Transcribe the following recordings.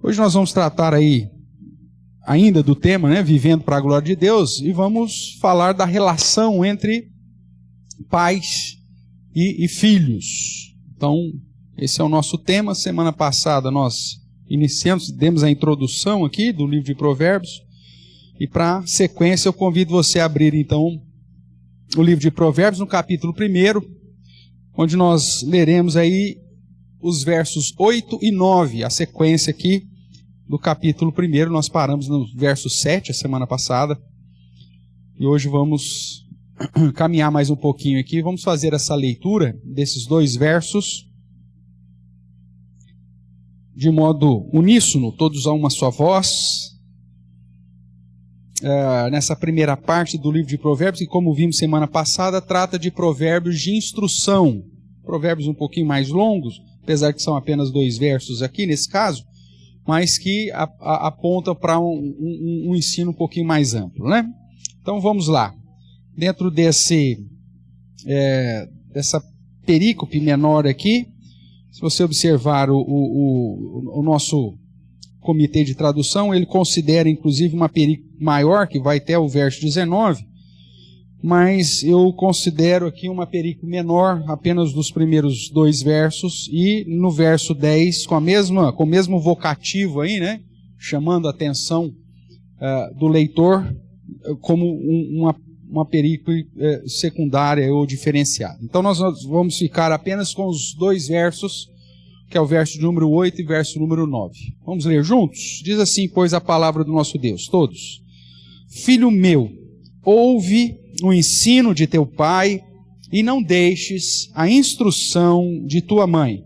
Hoje nós vamos tratar aí ainda do tema, né, vivendo para a glória de Deus, e vamos falar da relação entre pais e filhos. Então, esse é o nosso tema. Semana passada nós demos a introdução aqui do livro de Provérbios, e para sequência eu convido você a abrir então o livro de Provérbios no capítulo 1, onde nós leremos aí os versos 8 e 9, a sequência aqui do capítulo 1. Nós paramos no verso 7 a semana passada, e hoje vamos caminhar mais um pouquinho aqui. Vamos fazer essa leitura desses dois versos de modo uníssono, todos a uma só voz, nessa primeira parte do livro de Provérbios, que, como vimos semana passada, trata de provérbios de instrução, provérbios um pouquinho mais longos, apesar que são apenas 2 versos aqui nesse caso, mas que apontam para um ensino um pouquinho mais amplo, né? Então vamos lá. Dentro dessa perícope menor aqui, se você observar o nosso comitê de tradução, ele considera inclusive uma perícope maior, que vai até o verso 19, mas eu considero aqui uma perícope menor, apenas dos primeiros 2 versos, e no verso 10, com o mesmo vocativo aí, né, chamando a atenção do leitor como uma perícope secundária ou diferenciada. Então nós vamos ficar apenas com os 2 versos, que é o verso número 8 e verso número 9. Vamos ler juntos? Diz assim, pois, a palavra do nosso Deus, todos. Filho meu, ouve o ensino de teu pai e não deixes a instrução de tua mãe,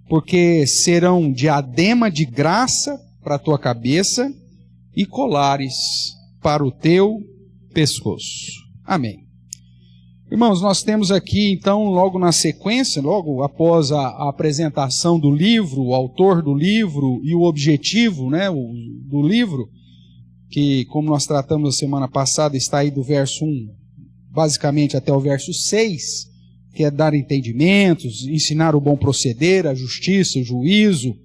porque serão diadema de graça para a tua cabeça e colares para o teu pescoço. Amém. Irmãos, nós temos aqui, então, logo na sequência, logo após a apresentação do livro, o autor do livro e o objetivo, né, do livro, que, como nós tratamos na semana passada, está aí do verso 1, basicamente até o verso 6, que é dar entendimentos, ensinar o bom proceder, a justiça, o juízo.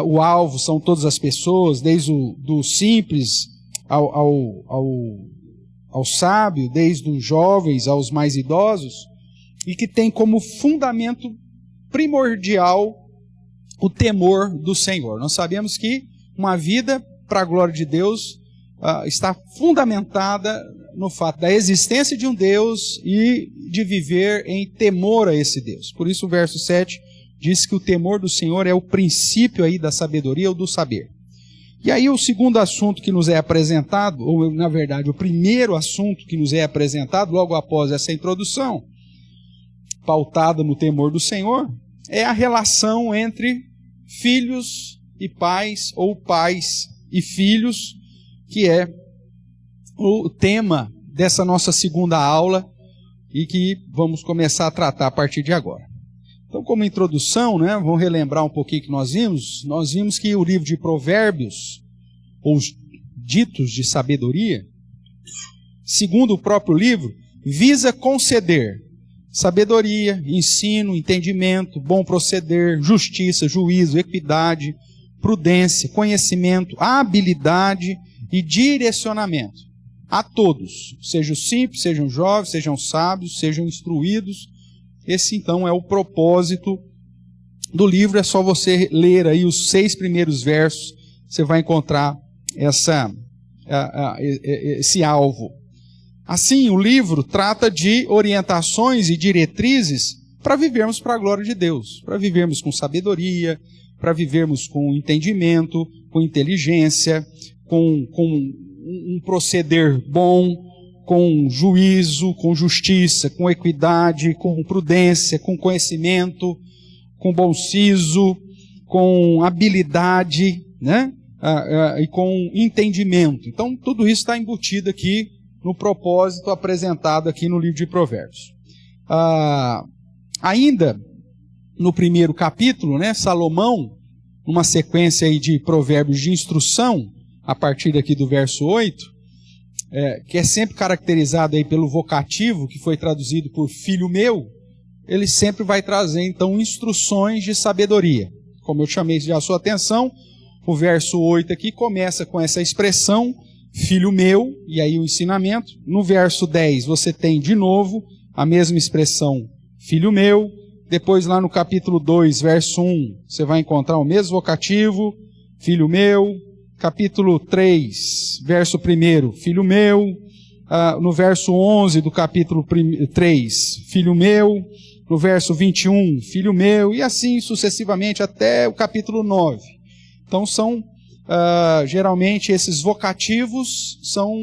O alvo são todas as pessoas, desde do simples ao sábio, desde os jovens aos mais idosos, e que tem como fundamento primordial o temor do Senhor. Nós sabemos que uma vida para a glória de Deus está fundamentada no fato da existência de um Deus e de viver em temor a esse Deus. Por isso o verso 7 diz que o temor do Senhor é o princípio aí da sabedoria ou do saber. E aí o segundo assunto que nos é apresentado, ou na verdade o primeiro assunto que nos é apresentado logo após essa introdução, pautada no temor do Senhor, é a relação entre filhos e pais, ou pais e filhos, que é o tema dessa nossa segunda aula e que vamos começar a tratar a partir de agora. Então, como introdução, né, vamos relembrar um pouquinho que nós vimos. Nós vimos que o livro de Provérbios, ou os ditos de sabedoria, segundo o próprio livro, visa conceder sabedoria, ensino, entendimento, bom proceder, justiça, juízo, equidade, prudência, conhecimento, habilidade e direcionamento a todos, sejam simples, sejam jovens, sejam sábios, sejam instruídos. Esse então é o propósito do livro. É só você ler aí os 6 primeiros versos, você vai encontrar esse alvo. Assim, o livro trata de orientações e diretrizes para vivermos para a glória de Deus, para vivermos com sabedoria, para vivermos com entendimento, com inteligência, com um proceder bom, com juízo, com justiça, com equidade, com prudência, com conhecimento, com bom siso, com habilidade, né? E com entendimento. Então, tudo isso está embutido aqui no propósito apresentado aqui no livro de Provérbios. Ainda no primeiro capítulo, né, Salomão, numa sequência aí de provérbios de instrução, a partir aqui do verso 8, que é sempre caracterizado aí pelo vocativo, que foi traduzido por filho meu, ele sempre vai trazer, então, instruções de sabedoria. Como eu chamei já a sua atenção, o verso 8 aqui começa com essa expressão, filho meu, e aí o ensinamento. No verso 10 você tem de novo a mesma expressão, filho meu. Depois lá no capítulo 2, verso 1, você vai encontrar o mesmo vocativo, filho meu. Capítulo 3, verso 1, filho meu. No verso 11 do capítulo 3, filho meu. No verso 21, filho meu. E assim sucessivamente até o capítulo 9. Então são, geralmente, esses vocativos são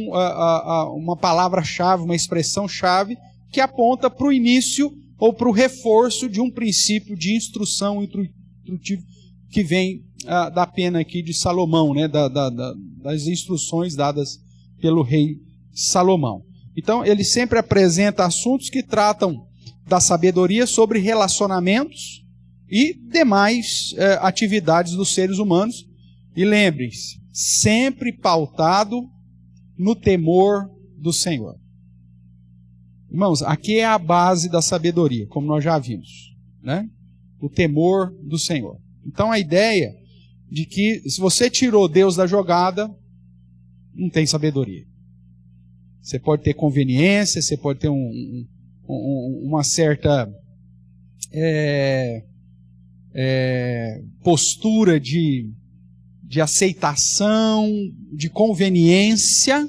uma palavra-chave, uma expressão-chave que aponta para o início ou para o reforço de um princípio de instrução instrutivo que vem da pena aqui de Salomão, né? Das instruções dadas pelo rei Salomão. Então ele sempre apresenta assuntos que tratam da sabedoria sobre relacionamentos e demais atividades dos seres humanos. E lembre-se, sempre pautado no temor do Senhor. Irmãos, aqui é a base da sabedoria, como nós já vimos, né? O temor do Senhor. Então a ideia de que se você tirou Deus da jogada, não tem sabedoria. Você pode ter conveniência, você pode ter uma certa postura de aceitação, de conveniência,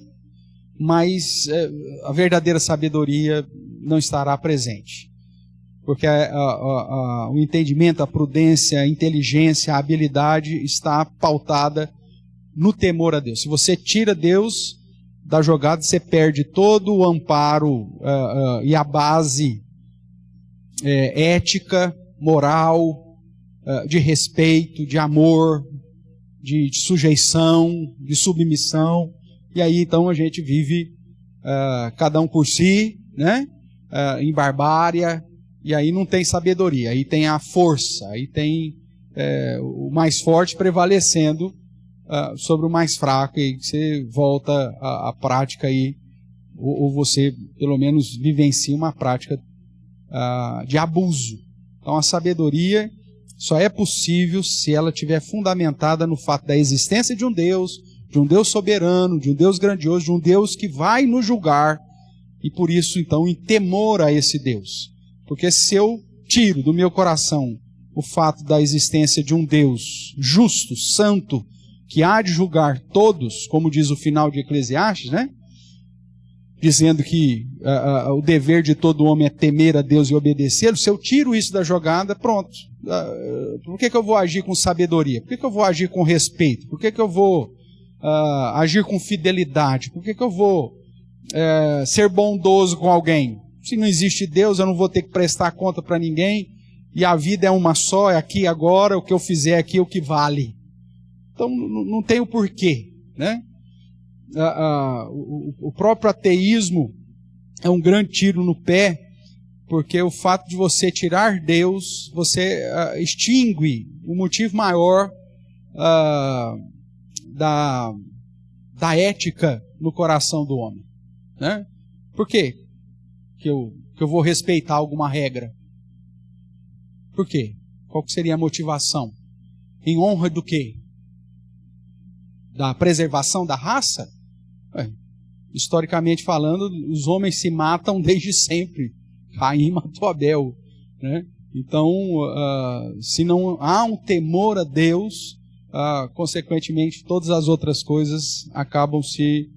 mas a verdadeira sabedoria não estará presente. Porque o entendimento, a prudência, a inteligência, a habilidade está pautada no temor a Deus. Se você tira Deus da jogada, você perde todo o amparo e a base ética, moral, de respeito, de amor, de sujeição, de submissão. E aí então a gente vive cada um por si, né? Em barbárie. E aí não tem sabedoria, aí tem a força, aí tem o mais forte prevalecendo sobre o mais fraco, e você volta à prática aí, ou você pelo menos vivencia uma prática de abuso. Então a sabedoria só é possível se ela estiver fundamentada no fato da existência de um Deus soberano, de um Deus grandioso, de um Deus que vai nos julgar, e por isso então em temor a esse Deus. Porque se eu tiro do meu coração o fato da existência de um Deus justo, santo, que há de julgar todos, como diz o final de Eclesiastes, né? Dizendo que o dever de todo homem é temer a Deus e obedecê-lo. Se eu tiro isso da jogada, pronto. Por que eu vou agir com sabedoria? Por que eu vou agir com respeito? Por que eu vou agir com fidelidade? Por que eu vou ser bondoso com alguém? Se não existe Deus, eu não vou ter que prestar conta para ninguém, e a vida é uma só, é aqui e agora, o que eu fizer aqui é o que vale. Então não tem o porquê, né? O próprio ateísmo é um grande tiro no pé, porque o fato de você tirar Deus, você extingue o motivo maior da ética no coração do homem, né? Por quê? Que eu vou respeitar alguma regra. Por quê? Qual que seria a motivação? Em honra do quê? Da preservação da raça? Historicamente falando, os homens se matam desde sempre. Caim matou Abel, né? Então, se não há um temor a Deus, consequentemente todas as outras coisas acabam se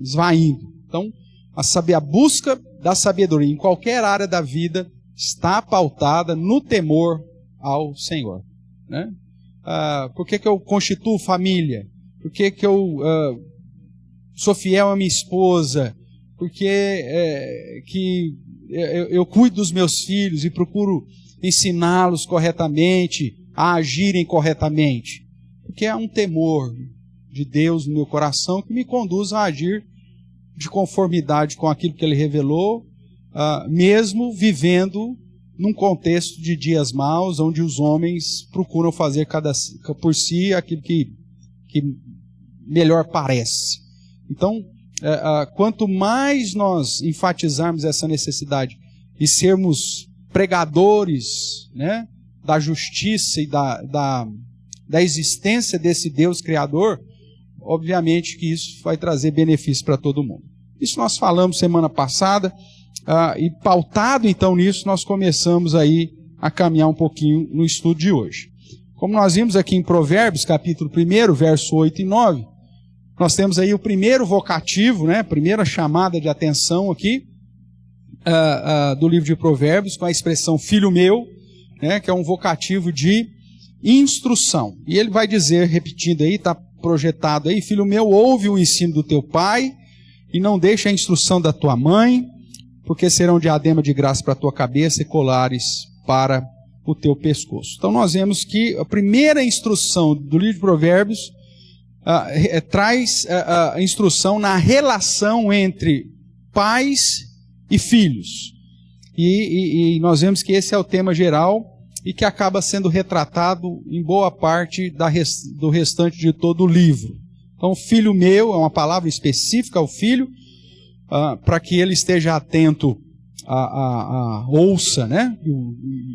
esvaindo. Então, a busca da sabedoria em qualquer área da vida está pautada no temor ao Senhor, né? Por que eu constituo família? Por que eu sou fiel à minha esposa? Por que eu cuido dos meus filhos e procuro ensiná-los corretamente, a agirem corretamente? Porque há um temor de Deus no meu coração que me conduz a agir de conformidade com aquilo que Ele revelou, mesmo vivendo num contexto de dias maus, onde os homens procuram fazer cada por si aquilo que melhor parece. Então, quanto mais nós enfatizarmos essa necessidade e sermos pregadores, né, da justiça e da existência desse Deus Criador, obviamente que isso vai trazer benefício para todo mundo. Isso nós falamos semana passada, e pautado então nisso, nós começamos aí a caminhar um pouquinho no estudo de hoje. Como nós vimos aqui em Provérbios, capítulo 1, verso 8 e 9, nós temos aí o primeiro vocativo, né, a primeira chamada de atenção aqui, do livro de Provérbios, com a expressão filho meu, né, que é um vocativo de instrução. E ele vai dizer, repetindo aí, está projetado aí, filho meu, ouve o ensino do teu pai, e não deixe a instrução da tua mãe, porque serão diadema de graça para a tua cabeça e colares para o teu pescoço. Então nós vemos que a primeira instrução do livro de Provérbios traz a instrução na relação entre pais e filhos. E nós vemos que esse é o tema geral e que acaba sendo retratado em boa parte do restante de todo o livro. Então, filho meu é uma palavra específica ao filho, para que ele esteja atento ouça, né?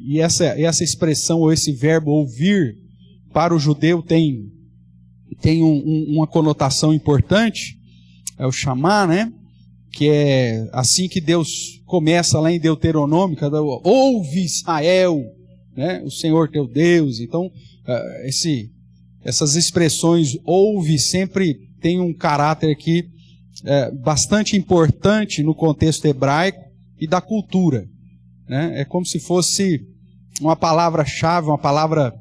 E essa expressão, ou esse verbo ouvir, para o judeu tem uma conotação importante, é o chamar, né? Que é assim que Deus começa lá em Deuteronômio, ouve Israel, né? O Senhor teu Deus. Então, essas expressões ouve sempre tem um caráter aqui bastante importante no contexto hebraico e da cultura, né? É como se fosse uma palavra-chave, uma palavra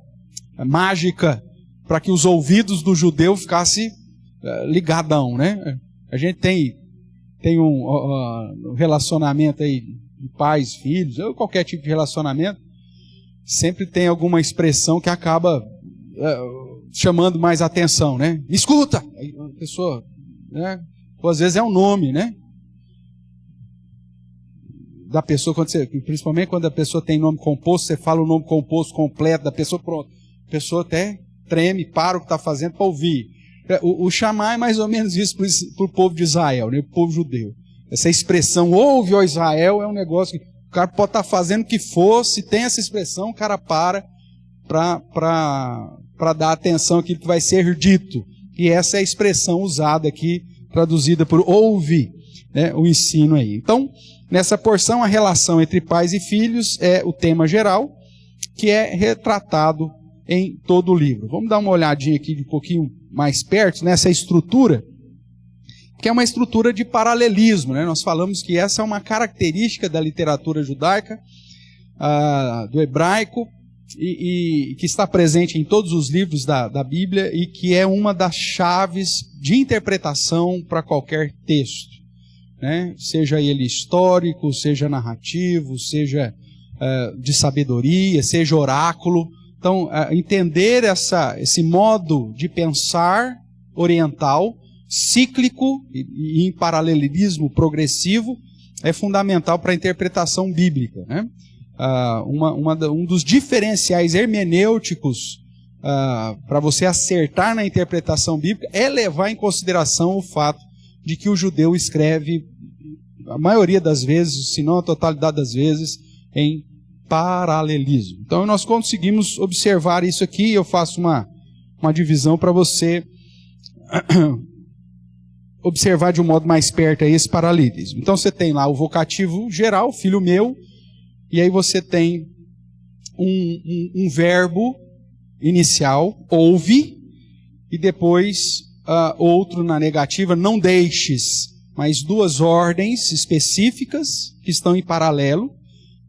mágica para que os ouvidos do judeu ficassem ligadão, né? A gente tem um relacionamento aí de pais, filhos, ou qualquer tipo de relacionamento, sempre tem alguma expressão que acaba chamando mais atenção, né? Escuta! Aí a pessoa, né? Ou às vezes é um nome, né? Da pessoa, principalmente quando a pessoa tem nome composto, você fala o nome composto completo da pessoa, pronto. A pessoa até treme, para o que está fazendo para ouvir. O chamar é mais ou menos isso para o povo de Israel, né? O povo judeu. Essa expressão, ouve, ó Israel, é um negócio que o cara pode estar fazendo o que for, se tem essa expressão, o cara para dar atenção àquilo que vai ser dito. E essa é a expressão usada aqui, traduzida por ouve, né, o ensino aí. Então, nessa porção, a relação entre pais e filhos é o tema geral, que é retratado em todo o livro. Vamos dar uma olhadinha aqui de um pouquinho mais perto, nessa estrutura, que é uma estrutura de paralelismo, né? Nós falamos que essa é uma característica da literatura judaica, do hebraico, e que está presente em todos os livros da Bíblia e que é uma das chaves de interpretação para qualquer texto, né? Seja ele histórico, seja narrativo, seja de sabedoria, seja oráculo. Então, entender esse modo de pensar oriental, cíclico e em paralelismo progressivo, é fundamental para a interpretação bíblica, né? Um dos diferenciais hermenêuticos para você acertar na interpretação bíblica é levar em consideração o fato de que o judeu escreve, a maioria das vezes, se não a totalidade das vezes, em paralelismo. Então nós conseguimos observar isso aqui, eu faço uma divisão para você observar de um modo mais perto esse paralelismo. Então você tem lá o vocativo geral, filho meu, e aí você tem um verbo inicial, ouve, e depois outro na negativa, não deixes, mas duas ordens específicas que estão em paralelo.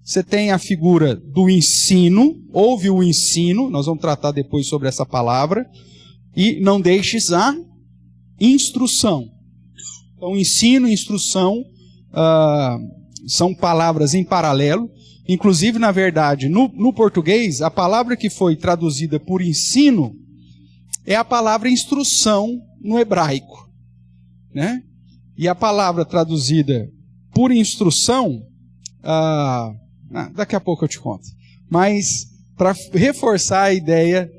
Você tem a figura do ensino, ouve o ensino, nós vamos tratar depois sobre essa palavra, e não deixes a instrução. Então, ensino e instrução são palavras em paralelo. Inclusive, na verdade, no português, a palavra que foi traduzida por ensino é a palavra instrução no hebraico, né? E a palavra traduzida por instrução, daqui a pouco eu te conto. Mas, para reforçar a ideia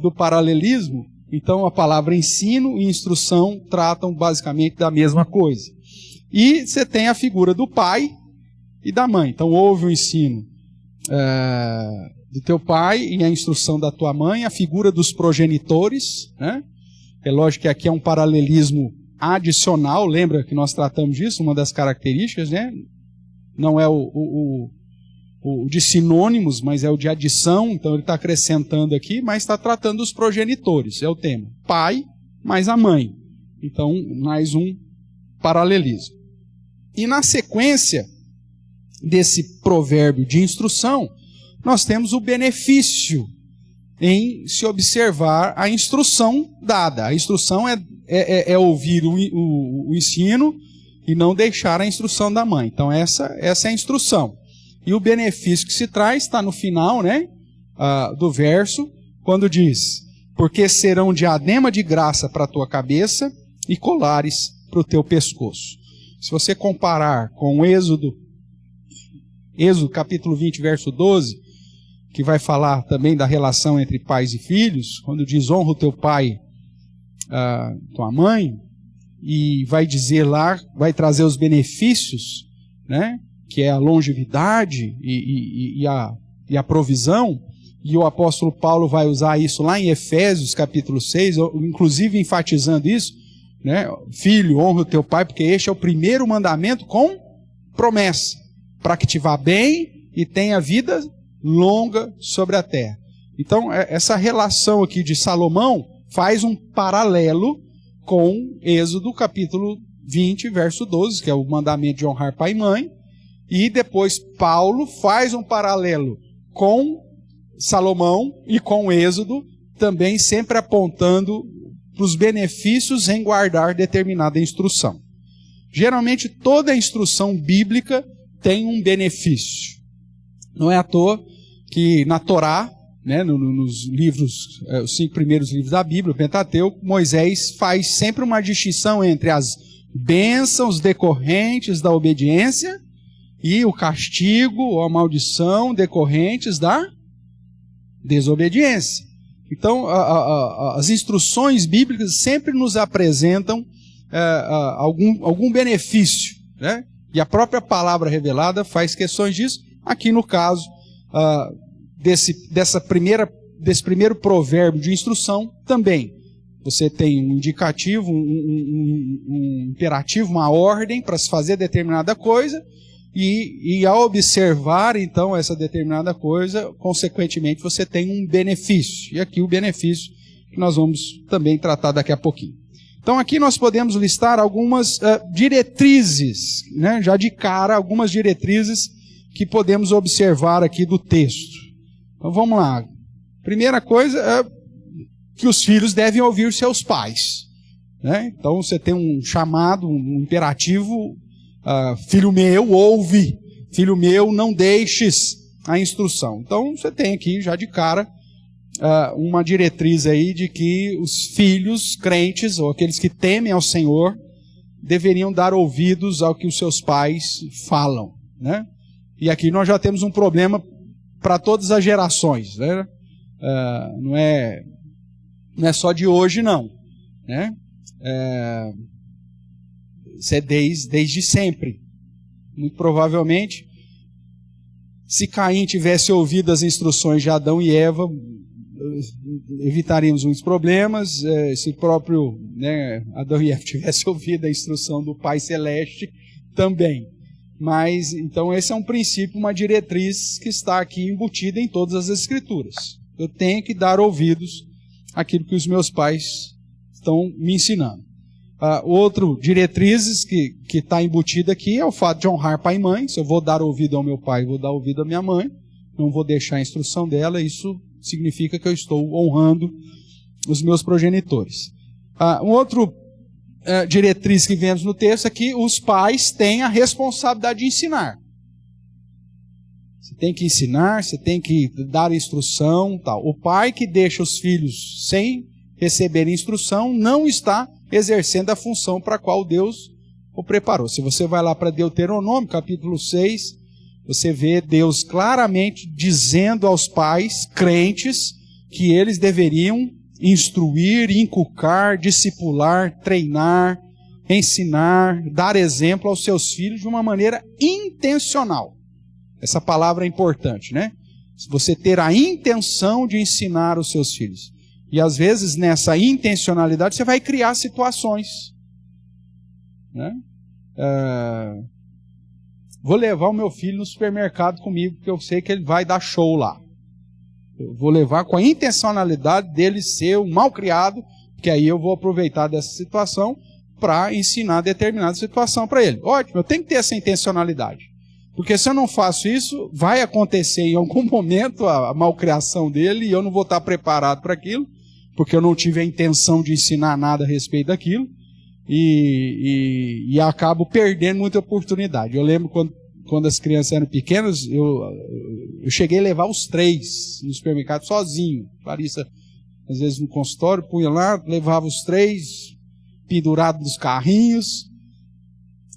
do paralelismo, então a palavra ensino e instrução tratam basicamente da mesma coisa. E você tem a figura do pai e da mãe. Então, ouve o ensino do teu pai e a instrução da tua mãe, a figura dos progenitores, né? É lógico que aqui é um paralelismo adicional, lembra que nós tratamos disso, uma das características, né? Não é o de sinônimos, mas é o de adição, então ele está acrescentando aqui, mas está tratando dos progenitores, é o tema. Pai mais a mãe. Então, mais um paralelismo. E na sequência desse provérbio de instrução, nós temos o benefício em se observar a instrução dada. A instrução é ouvir o ensino e não deixar a instrução da mãe. Então essa é a instrução. E o benefício que se traz está no final, né, do verso, quando diz: porque serão diadema de graça para a tua cabeça e colares para o teu pescoço. Se você comparar com Êxodo capítulo 20, verso 12, que vai falar também da relação entre pais e filhos, quando diz honra o teu pai, tua mãe, e vai dizer lá, vai trazer os benefícios, né, que é a longevidade e a provisão, e o apóstolo Paulo vai usar isso lá em Efésios capítulo 6, inclusive enfatizando isso, né, filho, honra o teu pai, porque este é o primeiro mandamento com promessa, para que te vá bem e tenha vida longa sobre a terra. Então, essa relação aqui de Salomão faz um paralelo com Êxodo capítulo 20, verso 12, que é o mandamento de honrar pai e mãe, e depois Paulo faz um paralelo com Salomão e com Êxodo, também sempre apontando para os benefícios em guardar determinada instrução. Geralmente toda instrução bíblica tem um benefício. Não é à toa que na Torá, né, nos livros, os 5 primeiros livros da Bíblia, o Pentateuco, Moisés faz sempre uma distinção entre as bênçãos decorrentes da obediência e o castigo ou a maldição decorrentes da desobediência. Então, as instruções bíblicas sempre nos apresentam algum benefício, né? E a própria palavra revelada faz questões disso. Aqui no caso desse primeiro provérbio de instrução, também você tem um indicativo, um imperativo, uma ordem para se fazer determinada coisa, e ao observar então essa determinada coisa, consequentemente você tem um benefício. E aqui o benefício que nós vamos também tratar daqui a pouquinho. Então aqui nós podemos listar algumas diretrizes, né, já de cara, algumas diretrizes que podemos observar aqui do texto. Então vamos lá. Primeira coisa é que os filhos devem ouvir seus pais, né? Então você tem um chamado, um imperativo, filho meu, ouve, filho meu, não deixes a instrução. Então você tem aqui já de cara uma diretriz aí de que os filhos crentes, ou aqueles que temem ao Senhor, deveriam dar ouvidos ao que os seus pais falam, né? E aqui nós já temos um problema para todas as gerações, né? Não é só de hoje, não, né? Isso é desde sempre. Muito provavelmente, se Caim tivesse ouvido as instruções de Adão e Eva, evitaríamos muitos problemas. Se o próprio, né, Adão e Eva tivesse ouvido a instrução do Pai Celeste, também. Mas, então, esse é um princípio, uma diretriz que está aqui embutida em todas as Escrituras. Eu tenho que dar ouvidos àquilo que os meus pais estão me ensinando. Outro diretrizes que está embutida aqui é o fato de honrar pai e mãe. Se eu vou dar ouvido ao meu pai, vou dar ouvido à minha mãe, não vou deixar a instrução dela, isso significa que eu estou honrando os meus progenitores. Um outro diretriz que vemos no texto é que os pais têm a responsabilidade de ensinar. Você tem que ensinar, você tem que dar instrução, tal. O pai que deixa os filhos sem receber instrução não está exercendo a função para a qual Deus o preparou. Se você vai lá para Deuteronômio, capítulo 6, você vê Deus claramente dizendo aos pais crentes que eles deveriam instruir, inculcar, discipular, treinar, ensinar, dar exemplo aos seus filhos de uma maneira intencional. Essa palavra é importante, né? Você ter a intenção de ensinar os seus filhos. E às vezes nessa intencionalidade você vai criar situações. Né? Vou levar o meu filho no supermercado comigo, porque eu sei que ele vai dar show lá. Eu vou levar com a intencionalidade dele ser um malcriado, porque aí eu vou aproveitar dessa situação para ensinar determinada situação para ele. Ótimo, eu tenho que ter essa intencionalidade. Porque se eu não faço isso, vai acontecer em algum momento a malcriação dele e eu não vou estar preparado para aquilo, porque eu não tive a intenção de ensinar nada a respeito daquilo e acabo perdendo muita oportunidade. Eu lembro quando as crianças eram pequenas, eu cheguei a levar os 3 no supermercado sozinho. Clarissa, às vezes no consultório, punha lá, levava os 3 pendurados nos carrinhos,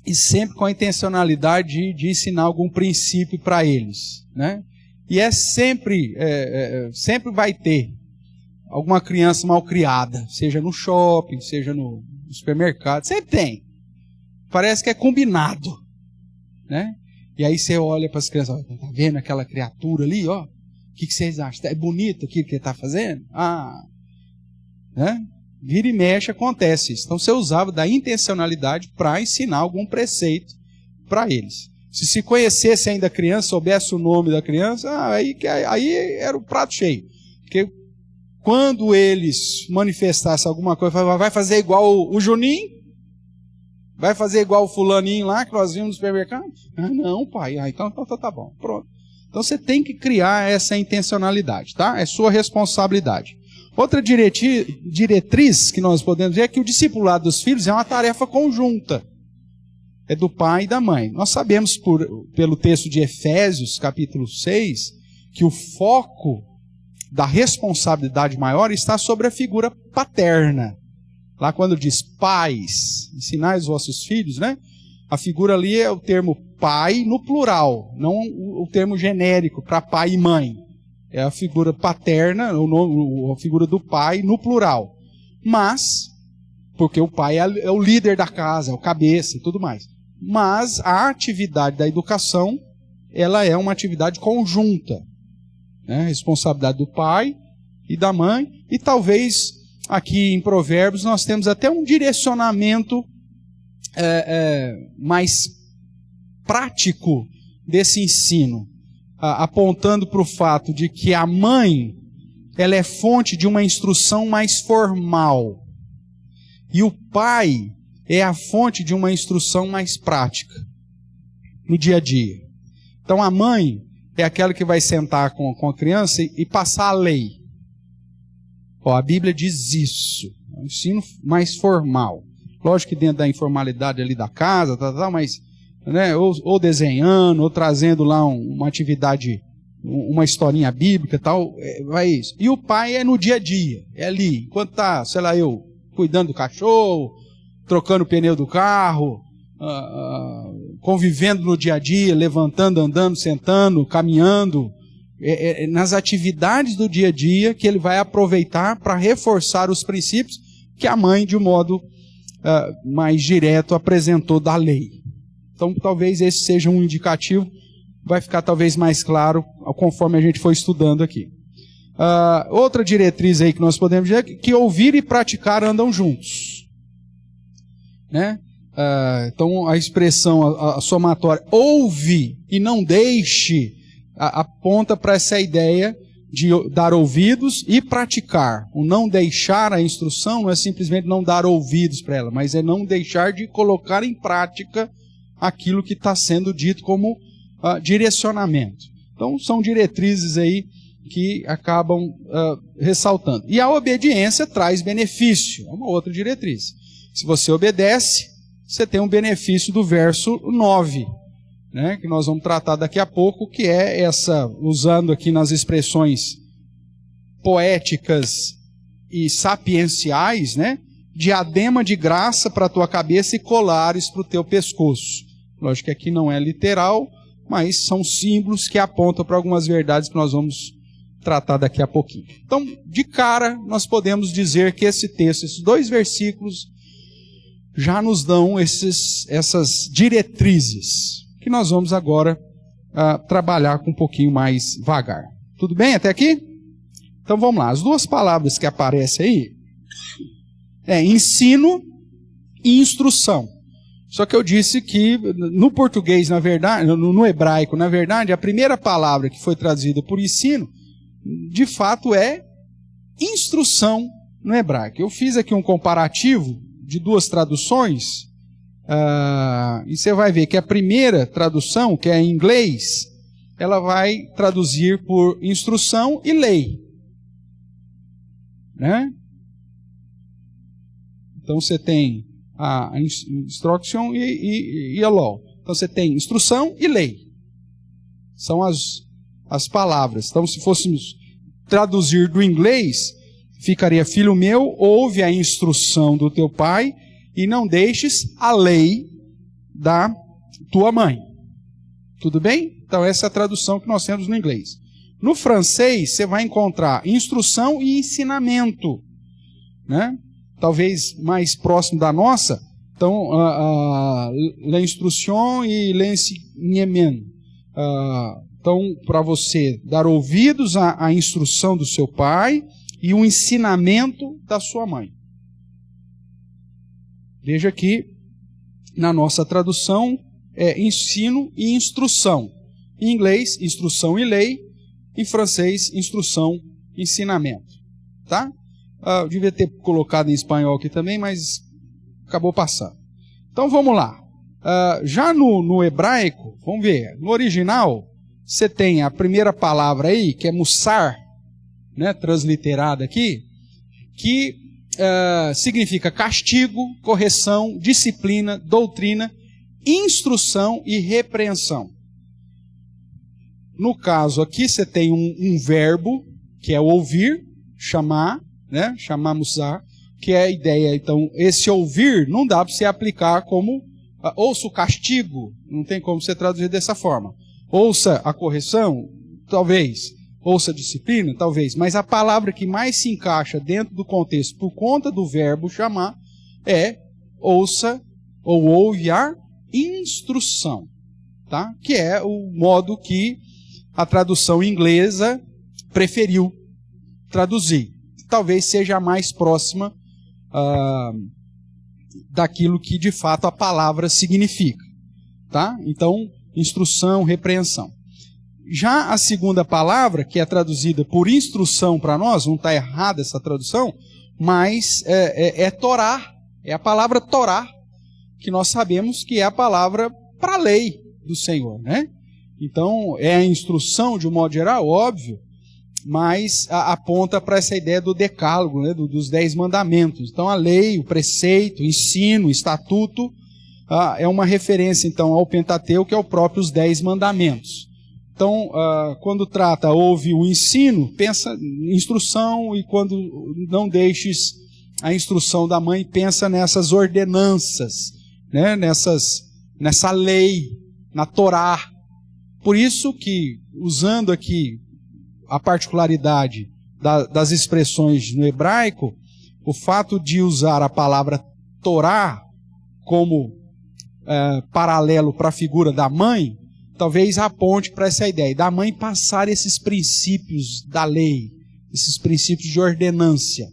e sempre com a intencionalidade de ensinar algum princípio para eles, né? E sempre vai ter alguma criança mal criada, seja no shopping, seja no supermercado, sempre tem. Parece que é combinado, né? E aí você olha para as crianças, tá vendo aquela criatura ali, ó? O que vocês acham? É bonito aquilo que ele está fazendo? Né? Vira e mexe, acontece isso. Então você usava da intencionalidade para ensinar algum preceito para eles. Se conhecesse ainda a criança, soubesse o nome da criança, aí era o prato cheio. Porque quando eles manifestassem alguma coisa, vai fazer igual o Juninho? Vai fazer igual o fulaninho lá que nós vimos no supermercado? Não, pai. Então tá bom. Pronto. Então você tem que criar essa intencionalidade, tá? É sua responsabilidade. Outra diretriz que nós podemos ver é que o discipulado dos filhos é uma tarefa conjunta. É do pai e da mãe. Nós sabemos pelo texto de Efésios, capítulo 6, que o foco da responsabilidade maior está sobre a figura paterna. Lá quando diz pais, ensinai os vossos filhos, né? A figura ali é o termo pai no plural, não o termo genérico para pai e mãe. É a figura paterna, a figura do pai no plural. Mas, porque o pai é o líder da casa, é o cabeça e tudo mais. Mas a atividade da educação, ela é uma atividade conjunta. Né? Responsabilidade do pai e da mãe. E talvez aqui em Provérbios nós temos até um direcionamento mais prático desse ensino. Apontando para o fato de que a mãe, ela é fonte de uma instrução mais formal. E o pai é a fonte de uma instrução mais prática, no dia a dia. Então a mãe é aquela que vai sentar com a criança e passar a lei. A Bíblia diz isso, é um ensino mais formal. Lógico que dentro da informalidade ali da casa, mas... né, ou desenhando, ou trazendo lá uma atividade, uma historinha bíblica e tal, vai isso. E o pai é no dia a dia, é ali, enquanto tá, sei lá, eu cuidando do cachorro, trocando o pneu do carro, convivendo no dia a dia, levantando, andando, sentando, caminhando, nas atividades do dia a dia que ele vai aproveitar para reforçar os princípios que a mãe, de um modo mais direto, apresentou da lei. Então, talvez esse seja um indicativo, vai ficar talvez mais claro conforme a gente for estudando aqui. Outra diretriz aí que nós podemos dizer é que ouvir e praticar andam juntos. Né? Então, a expressão a somatória, ouve e não deixe, aponta para essa ideia de dar ouvidos e praticar. O não deixar a instrução não é simplesmente não dar ouvidos para ela, mas é não deixar de colocar em prática aquilo que está sendo dito como direcionamento. Então, são diretrizes aí que acabam ressaltando. E a obediência traz benefício, é uma outra diretriz. Se você obedece, você tem um benefício do verso 9, né, que nós vamos tratar daqui a pouco, que é essa, usando aqui nas expressões poéticas e sapienciais, né, diadema de graça para a tua cabeça e colares para o teu pescoço. Lógico que aqui não é literal, mas são símbolos que apontam para algumas verdades que nós vamos tratar daqui a pouquinho. Então, de cara, nós podemos dizer que esse texto, esses 2 versículos, já nos dão essas diretrizes, que nós vamos agora trabalhar com um pouquinho mais vagar. Tudo bem até aqui? Então vamos lá. As duas palavras que aparecem aí é ensino e instrução. Só que eu disse que no português, na verdade, no hebraico, na verdade, a primeira palavra que foi traduzida por ensino, de fato é instrução no hebraico. Eu fiz aqui um comparativo de duas traduções, e você vai ver que a primeira tradução, que é em inglês, ela vai traduzir por instrução e lei. Né? Então você tem a instruction e a law. Então você tem instrução e lei. São as palavras. Então se fôssemos traduzir do inglês, ficaria: filho meu, ouve a instrução do teu pai e não deixes a lei da tua mãe. Tudo bem? Então essa é a tradução que nós temos no inglês. No francês você vai encontrar instrução e ensinamento, né? Talvez mais próximo da nossa. Então, l'instruction e l'enseignement. Então, para você dar ouvidos à instrução do seu pai e o ensinamento da sua mãe. Veja que na nossa tradução é ensino e instrução. Em inglês, instrução e lei. Em francês, instrução e ensinamento. Tá? Eu devia ter colocado em espanhol aqui também, mas acabou passando. Então vamos lá. Já no hebraico, vamos ver, no original, você tem a primeira palavra aí, que é mussar, né, transliterada aqui, que significa castigo, correção, disciplina, doutrina, instrução e repreensão. No caso aqui, você tem um verbo, que é ouvir, chamar, né? Chamar mussar, que é a ideia. Então, esse ouvir não dá para você aplicar como ouça o castigo, não tem como você traduzir dessa forma. Ouça a correção, talvez. Ouça a disciplina, talvez. Mas a palavra que mais se encaixa dentro do contexto, por conta do verbo chamar, é ouça ou ouve a instrução. Tá? Que é o modo que a tradução inglesa preferiu traduzir. Talvez seja a mais próxima daquilo que de fato a palavra significa. Tá? Então, instrução, repreensão. Já a segunda palavra, que é traduzida por instrução para nós, não está errada essa tradução, mas é Torá, é a palavra Torá, que nós sabemos que é a palavra para a lei do Senhor, né? Então, é a instrução de um modo geral, óbvio, mas aponta para essa ideia do decálogo, né, dos 10 mandamentos. Então, a lei, o preceito, o ensino, o estatuto, é uma referência, então, ao Pentateuco, que é o próprio os 10 mandamentos. Então, quando trata, ouve o ensino, pensa em instrução, e quando não deixes a instrução da mãe, pensa nessas ordenanças, né, nessa lei, na Torá. Por isso que, usando aqui a particularidade das expressões no hebraico, o fato de usar a palavra Torá como paralelo para a figura da mãe, talvez aponte para essa ideia da mãe passar esses princípios da lei, esses princípios de ordenância.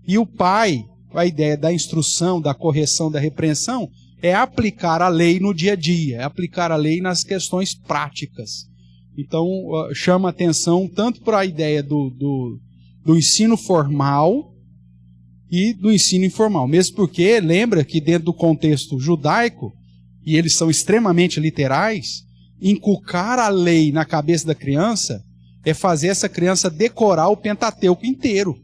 E o pai, a ideia da instrução, da correção, da repreensão, é aplicar a lei no dia a dia, é aplicar a lei nas questões práticas. Então, chama atenção tanto para a ideia do ensino formal e do ensino informal. Mesmo porque, lembra que dentro do contexto judaico, e eles são extremamente literais, inculcar a lei na cabeça da criança é fazer essa criança decorar o Pentateuco inteiro.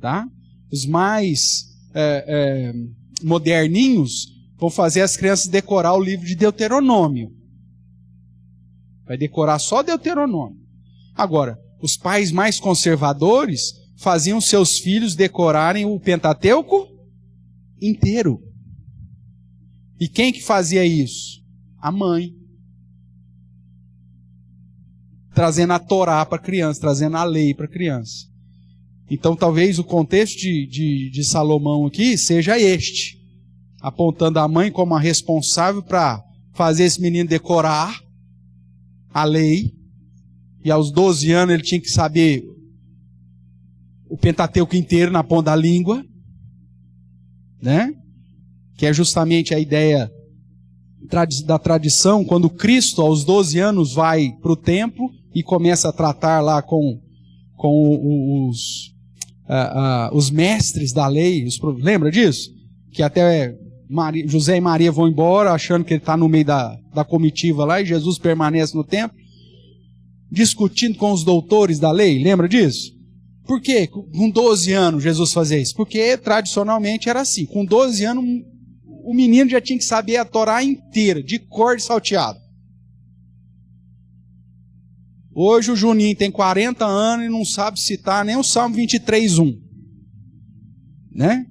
Tá? Os mais moderninhos vão fazer as crianças decorar o livro de Deuteronômio. Vai decorar só Deuteronômio. Agora, os pais mais conservadores faziam seus filhos decorarem o Pentateuco inteiro. E quem que fazia isso? A mãe. Trazendo a Torá para a criança, trazendo a lei para a criança. Então talvez o contexto de Salomão aqui seja este. Apontando a mãe como a responsável para fazer esse menino decorar a lei, e aos 12 anos ele tinha que saber o Pentateuco inteiro na ponta da língua, né? Que é justamente a ideia da tradição, quando Cristo, aos 12 anos, vai para o templo e começa a tratar lá com os mestres da lei. Lembra disso? Que até José e Maria vão embora, achando que ele está no meio da comitiva lá, e Jesus permanece no templo, discutindo com os doutores da lei. Lembra disso? Por que com 12 anos Jesus fazia isso? Porque tradicionalmente era assim. Com 12 anos, o menino já tinha que saber a Torá inteira, de cor e salteado. Hoje o Juninho tem 40 anos e não sabe citar nem o Salmo 23:1. Né?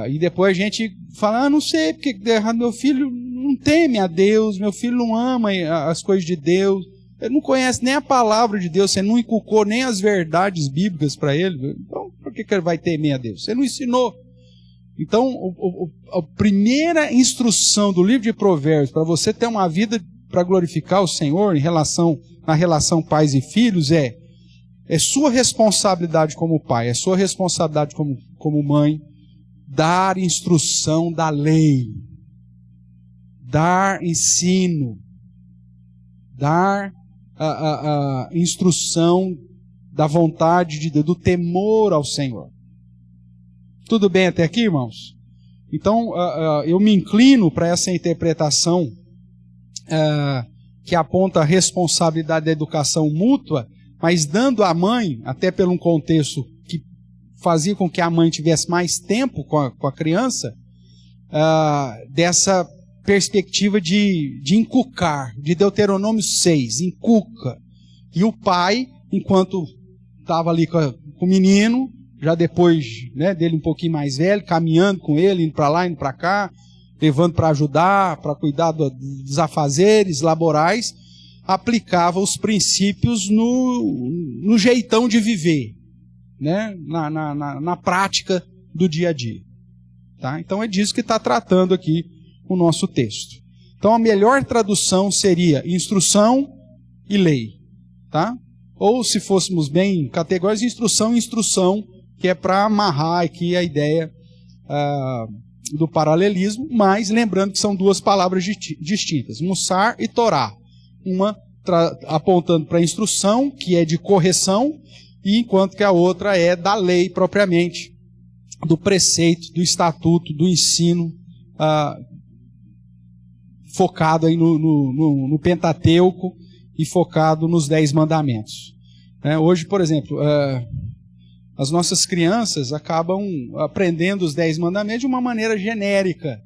E depois a gente fala, não sei porque deu errado, meu filho não teme a Deus, meu filho não ama as coisas de Deus, ele não conhece nem a palavra de Deus, você não inculcou nem as verdades bíblicas para ele, então por que ele vai temer a Deus? Você não ensinou. Então, a primeira instrução do livro de Provérbios para você ter uma vida para glorificar o Senhor na relação pais e filhos é sua responsabilidade como pai, é sua responsabilidade como mãe, dar instrução da lei, dar ensino, dar a instrução da vontade de Deus, do temor ao Senhor. Tudo bem até aqui, irmãos? Então, eu me inclino para essa interpretação que aponta a responsabilidade da educação mútua, mas dando à mãe, até por um contexto que fazia com que a mãe tivesse mais tempo com a criança, dessa perspectiva de inculcar, de Deuteronômio 6, inculca. E o pai, enquanto estava ali com o menino, já depois, né, dele um pouquinho mais velho, caminhando com ele, indo para lá, indo para cá, levando para ajudar, para cuidar dos afazeres laborais, aplicava os princípios no jeitão de viver, né, na prática do dia a dia. Tá? Então é disso que está tratando aqui o nosso texto. Então a melhor tradução seria instrução e lei. Tá? Ou se fôssemos bem categóricos, instrução e instrução, que é para amarrar aqui a ideia do paralelismo, mas lembrando que são duas palavras distintas, Mussar e Torá. Uma apontando para a instrução, que é de correção, e enquanto que a outra é da lei propriamente, do preceito, do estatuto, do ensino, focado aí no Pentateuco e focado nos 10 mandamentos. Hoje, por exemplo, as nossas crianças acabam aprendendo os 10 mandamentos de uma maneira genérica.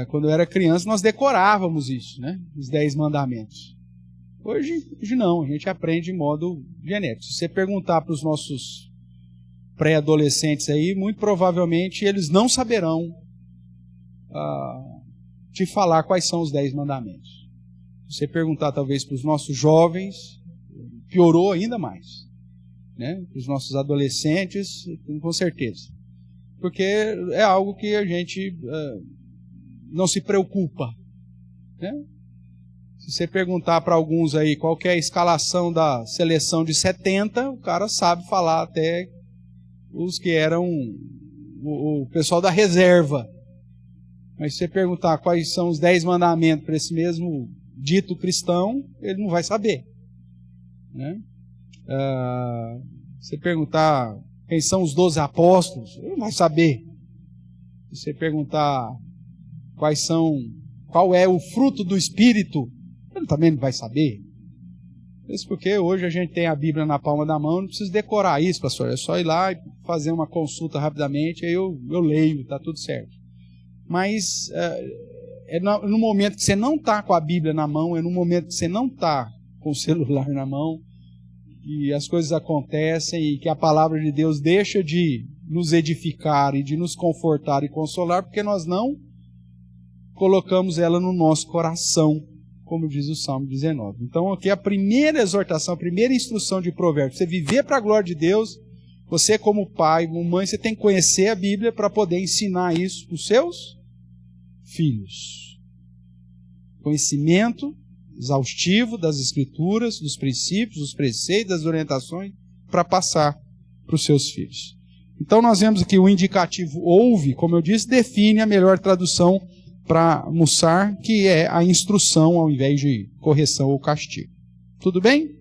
Quando eu era criança, nós decorávamos isso, né? Os 10 mandamentos. Hoje não, a gente aprende de modo genérico. Se você perguntar para os nossos pré-adolescentes aí, muito provavelmente eles não saberão te falar quais são os 10 mandamentos. Se você perguntar talvez para os nossos jovens, piorou ainda mais. Né? Para os nossos adolescentes, com certeza. Porque é algo que a gente não se preocupa. Né? Se você perguntar para alguns aí qual que é a escalação da seleção de 70, o cara sabe falar até os que eram o pessoal da reserva. Mas se você perguntar quais são os 10 mandamentos para esse mesmo dito cristão, ele não vai saber. Né? Se você perguntar quem são os 12 apóstolos, ele não vai saber. Se você perguntar qual é o fruto do Espírito, ele também não vai saber. Isso porque hoje a gente tem a Bíblia na palma da mão, não precisa decorar isso, pastor. É só ir lá e fazer uma consulta rapidamente, aí eu leio, está tudo certo. Mas no momento que você não está com a Bíblia na mão, é no momento que você não está com o celular na mão, e as coisas acontecem e que a palavra de Deus deixa de nos edificar e de nos confortar e consolar, porque nós não colocamos ela no nosso coração, como diz o Salmo 19. Então aqui a primeira exortação, a primeira instrução de Provérbios, você viver para a glória de Deus, você como pai, como mãe, você tem que conhecer a Bíblia para poder ensinar isso para os seus filhos. Conhecimento exaustivo das Escrituras, dos princípios, dos preceitos, das orientações, para passar para os seus filhos. Então nós vemos aqui o indicativo ouve, como eu disse, define a melhor tradução para mussar, que é a instrução ao invés de correção ou castigo. Tudo bem?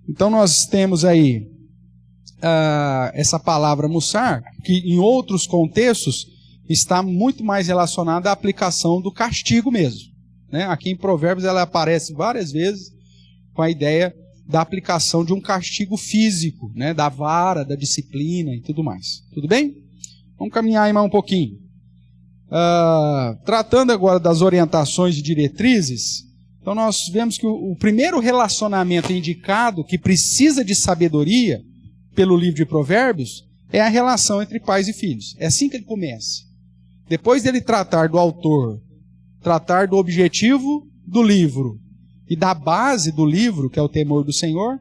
Então nós temos aí essa palavra mussar, que em outros contextos está muito mais relacionada à aplicação do castigo mesmo, né? Aqui em Provérbios ela aparece várias vezes com a ideia da aplicação de um castigo físico, né? Da vara, da disciplina e tudo mais. Tudo bem? Vamos caminhar aí mais um pouquinho. Tratando agora das orientações e diretrizes, então nós vemos que o primeiro relacionamento indicado que precisa de sabedoria pelo livro de Provérbios é a relação entre pais e filhos. É assim que ele começa. Depois dele tratar do autor, tratar do objetivo do livro e da base do livro, que é o temor do Senhor,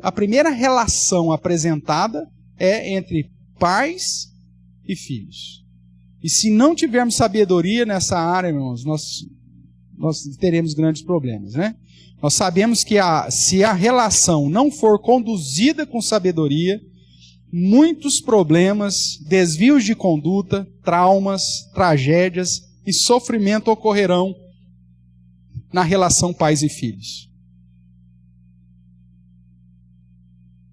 a primeira relação apresentada é entre pais e filhos. E se não tivermos sabedoria nessa área, irmãos, nós teremos grandes problemas, né? Nós sabemos que se a relação não for conduzida com sabedoria, muitos problemas, desvios de conduta, traumas, tragédias e sofrimento ocorrerão na relação pais e filhos.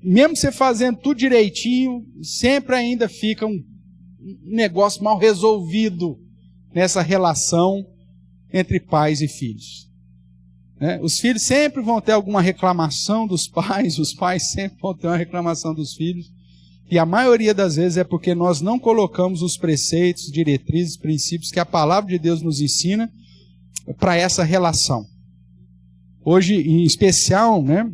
Mesmo você fazendo tudo direitinho, sempre ainda fica um negócio mal resolvido nessa relação entre pais e filhos. Os filhos sempre vão ter alguma reclamação dos pais, os pais sempre vão ter uma reclamação dos filhos, e a maioria das vezes é porque nós não colocamos os preceitos, diretrizes, princípios que a palavra de Deus nos ensina para essa relação. Hoje, em especial, né,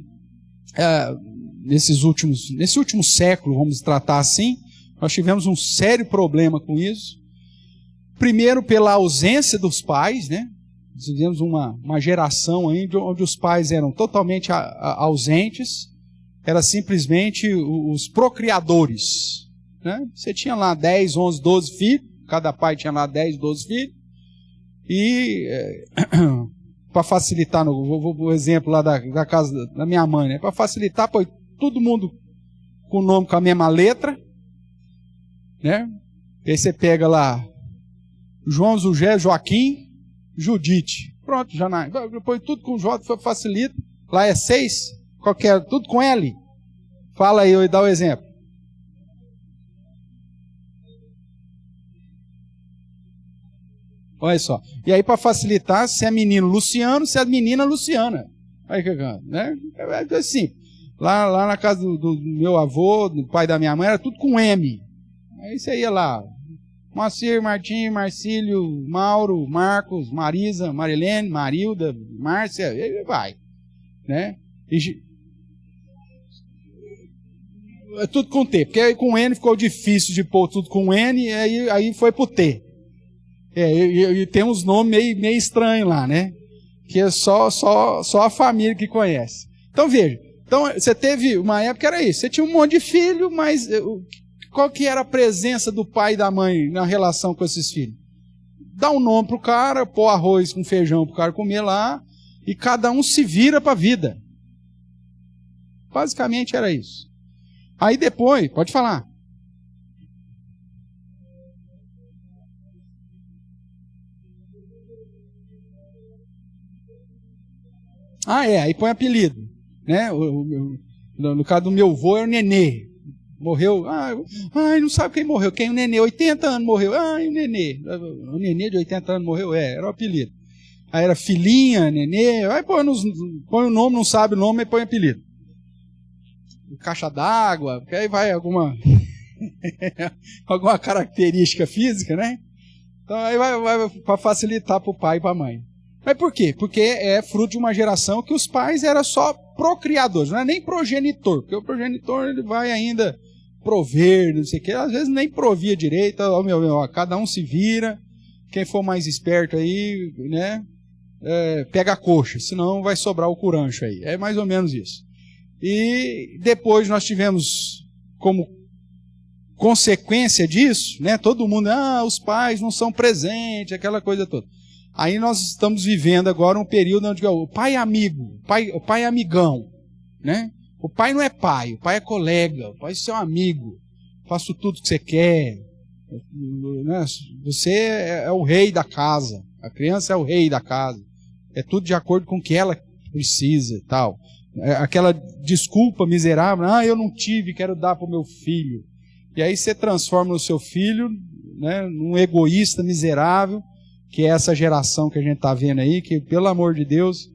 nesse último século, vamos tratar assim, nós tivemos um sério problema com isso. Primeiro, pela ausência dos pais, né? Nós tivemos uma geração aí onde os pais eram totalmente ausentes, era simplesmente os procriadores, né? Você tinha lá 10, 11, 12 filhos, cada pai tinha lá 10, 12 filhos, e para facilitar, vou o exemplo lá da casa da minha mãe, né? Para facilitar, põe todo mundo com o nome com a mesma letra, né? E aí você pega lá João, José, Joaquim, Judite. Pronto, já põe tudo com J, facilita. Lá é 6, qualquer, tudo com L. Fala aí, dá o exemplo. Olha só. E aí, para facilitar, se é menino Luciano, se é menina Luciana. Aí, né? É assim. Lá na casa do meu avô, do pai da minha mãe, era tudo com M. Aí você ia lá. Moacir, Martim, Marcílio, Mauro, Marcos, Marisa, Marilene, Marilda, Márcia, e vai. Né? É tudo com T, porque aí com N ficou difícil de pôr tudo com N, e aí foi pro T. E tem uns nomes meio estranhos lá, né? Que é só a família que conhece. Então veja, você teve uma época que era isso, você tinha um monte de filho, mas qual que era a presença do pai e da mãe na relação com esses filhos? Dá um nome pro cara, pôr arroz com feijão pro cara comer lá, e cada um se vira para a vida. Basicamente era isso. Aí depois, pode falar. Aí põe apelido, né? No caso do meu avô, é o Nenê. Morreu, não sabe quem morreu, quem? O Nenê, 80 anos morreu, o Nenê. O Nenê de 80 anos morreu, era o apelido. Aí era filhinha, Nenê, aí põe o nome, não sabe o nome, aí põe apelido. Caixa d'água, porque aí vai alguma característica física, né? Então aí vai para facilitar para o pai e para a mãe. Mas por quê? Porque é fruto de uma geração que os pais eram só procriadores, não é nem progenitor, porque o progenitor ele vai ainda prover, não sei o que, às vezes nem provia direito, cada um se vira, quem for mais esperto aí, né, pega a coxa, senão vai sobrar o curancho aí, é mais ou menos isso. E depois nós tivemos como consequência disso, né, todo mundo, os pais não são presentes, aquela coisa toda. Aí nós estamos vivendo agora um período onde o pai é amigo, o pai é amigão, né? O pai não é pai, o pai é colega, o pai é seu amigo, faço tudo que você quer, né? Você é o rei da casa, a criança é o rei da casa, é tudo de acordo com o que ela precisa e tal. Aquela desculpa miserável, eu não tive, quero dar para o meu filho. E aí você transforma o seu filho, né, num egoísta miserável, que é essa geração que a gente está vendo aí, que, pelo amor de Deus,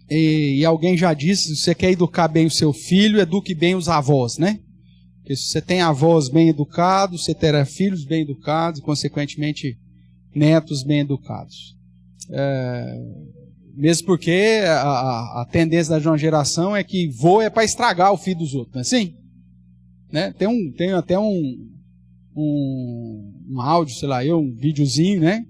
e alguém já disse, se você quer educar bem o seu filho, eduque bem os avós, né? Porque se você tem avós bem educados, você terá filhos bem educados, e, consequentemente, netos bem educados. Mesmo porque a tendência da geração é que vô é para estragar o filho dos outros, não é assim? Né? Tem até um áudio, sei lá, um videozinho, né?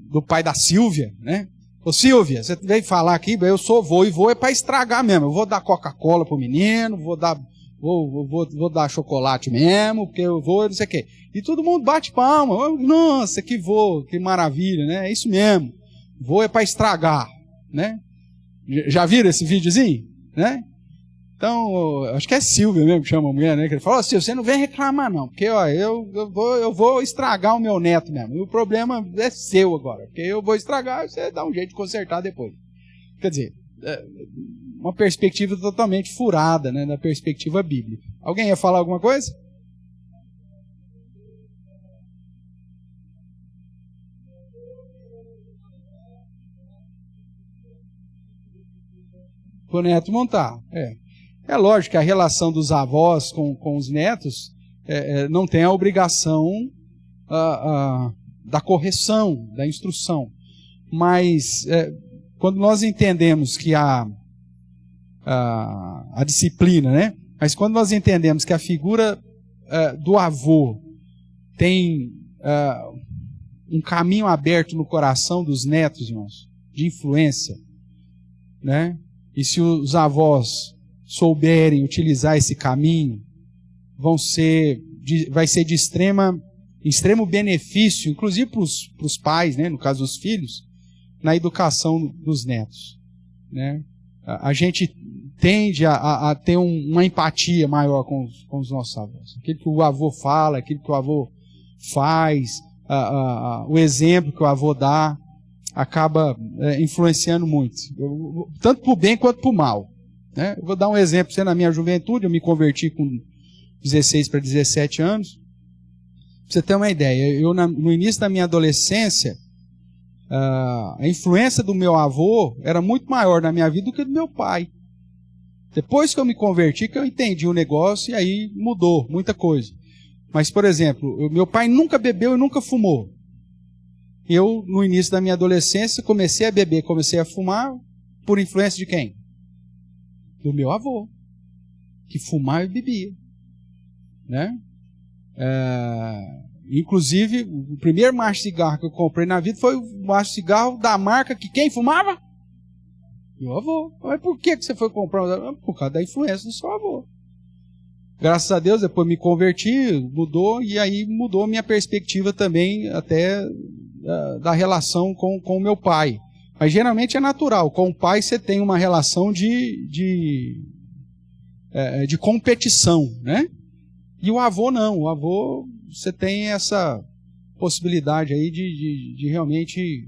Do pai da Silvia, né? Ô Silvia, você veio falar aqui, eu sou vô, e vô é para estragar mesmo. Eu vou dar Coca-Cola pro menino, vou dar chocolate mesmo, porque eu vou, não sei o quê. E todo mundo bate palma. Nossa, que vô, que maravilha, né? É isso mesmo. Vô é para estragar, né? Já viram esse videozinho, né? Então, acho que é Silvia mesmo que chama a mulher, né? Que ele fala, Silvia, você não vem reclamar não, porque ó, eu vou estragar o meu neto mesmo. E o problema é seu agora, porque eu vou estragar e você dá um jeito de consertar depois. Quer dizer, uma perspectiva totalmente furada, né? Da perspectiva bíblica. Alguém ia falar alguma coisa? O neto montar, É lógico que a relação dos avós com os netos não tem a obrigação da correção, da instrução. Mas quando nós entendemos que a disciplina, né? Mas quando nós entendemos que a figura do avô tem um caminho aberto no coração dos netos, irmãos, de influência, né? E se os avós souberem utilizar esse caminho, vai ser de extremo benefício, inclusive para os pais, né, no caso dos filhos, na educação dos netos. Né? A gente tende a ter uma empatia maior com os nossos avós. Aquilo que o avô fala, aquilo que o avô faz, o exemplo que o avô dá, acaba influenciando muito, tanto para o bem quanto para o mal. Né? Eu vou dar um exemplo. Na minha juventude, eu me converti com 16 para 17 anos. Para você ter uma ideia, no início da minha adolescência, a influência do meu avô era muito maior na minha vida do que do meu pai. Depois que eu me converti, que eu entendi o negócio, e aí mudou muita coisa. Mas, por exemplo, meu pai nunca bebeu e nunca fumou. Eu, no início da minha adolescência, comecei a beber, comecei a fumar, por influência de quem? Do meu avô, que fumava e bebia. Né? Inclusive, o primeiro maço de cigarro que eu comprei na vida foi o maço de cigarro da marca que quem fumava? Meu avô. Mas por que você foi comprar? Por causa da influência do seu avô. Graças a Deus, depois me converti, mudou, e aí mudou a minha perspectiva também, até da relação com o meu pai. Mas geralmente é natural. Com o pai você tem uma relação de competição, né? E o avô não. O avô, você tem essa possibilidade aí de realmente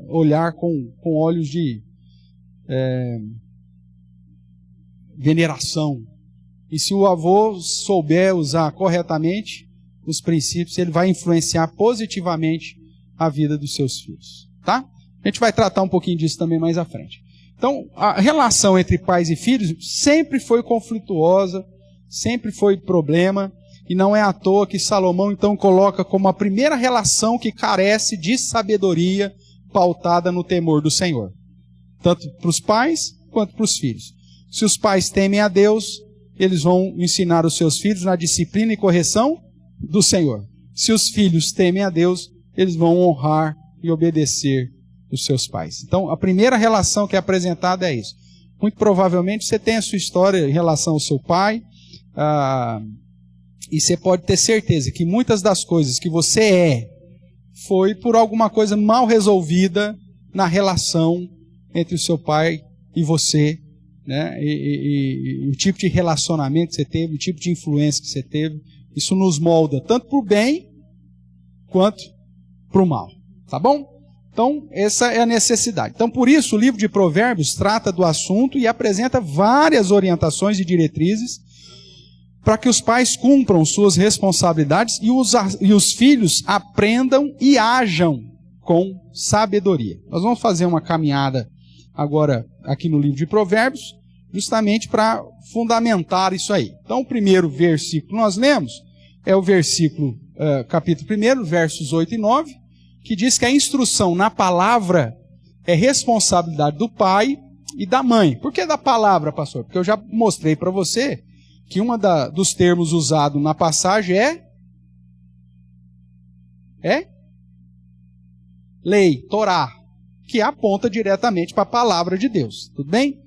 olhar com olhos de veneração. E se o avô souber usar corretamente os princípios, ele vai influenciar positivamente a vida dos seus filhos. Tá? A gente vai tratar um pouquinho disso também mais à frente. Então, a relação entre pais e filhos sempre foi conflituosa, sempre foi problema, e não é à toa que Salomão então coloca como a primeira relação que carece de sabedoria pautada no temor do Senhor. Tanto para os pais quanto para os filhos. Se os pais temem a Deus, eles vão ensinar os seus filhos na disciplina e correção do Senhor. Se os filhos temem a Deus, eles vão honrar e obedecer os seus pais. Então, a primeira relação que é apresentada é isso. Muito provavelmente você tem a sua história em relação ao seu pai, e você pode ter certeza que muitas das coisas que você foi por alguma coisa mal resolvida na relação entre o seu pai e você, né? E o tipo de relacionamento que você teve, o tipo de influência que você teve, isso nos molda tanto para o bem quanto para o mal, tá bom? Então, essa é a necessidade. Então, por isso, o livro de Provérbios trata do assunto e apresenta várias orientações e diretrizes para que os pais cumpram suas responsabilidades e os filhos aprendam e ajam com sabedoria. Nós vamos fazer uma caminhada agora aqui no livro de Provérbios, justamente para fundamentar isso aí. Então, o primeiro versículo que nós lemos é o versículo, capítulo 1, versos 8 e 9, que diz que a instrução na palavra é responsabilidade do pai e da mãe. Por que da palavra, pastor? Porque eu já mostrei para você que dos termos usados na passagem é lei, Torá, que aponta diretamente para a palavra de Deus. Tudo bem?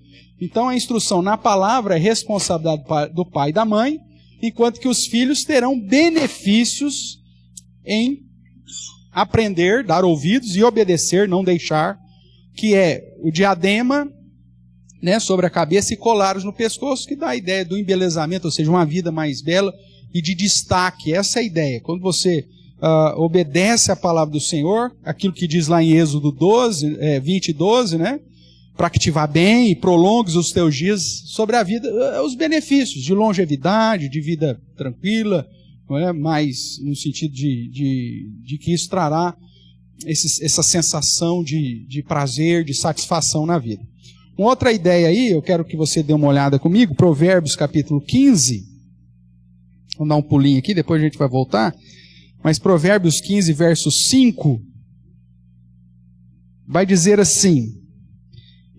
Então a instrução na palavra é responsabilidade do pai e da mãe, enquanto que os filhos terão benefícios em aprender, dar ouvidos e obedecer, não deixar, que é o diadema, né, sobre a cabeça e colares no pescoço, que dá a ideia do embelezamento, ou seja, uma vida mais bela e de destaque. Essa é a ideia. Quando você obedece à palavra do Senhor, aquilo que diz lá em Êxodo 20 e 12, né, para que te vá bem e prolongues os teus dias sobre a vida, os benefícios de longevidade, de vida tranquila, não é? Mas no sentido de que isso trará essa sensação de prazer, de satisfação na vida. Uma outra ideia aí, eu quero que você dê uma olhada comigo, Provérbios capítulo 15, vamos dar um pulinho aqui, depois a gente vai voltar, mas Provérbios 15, verso 5, vai dizer assim: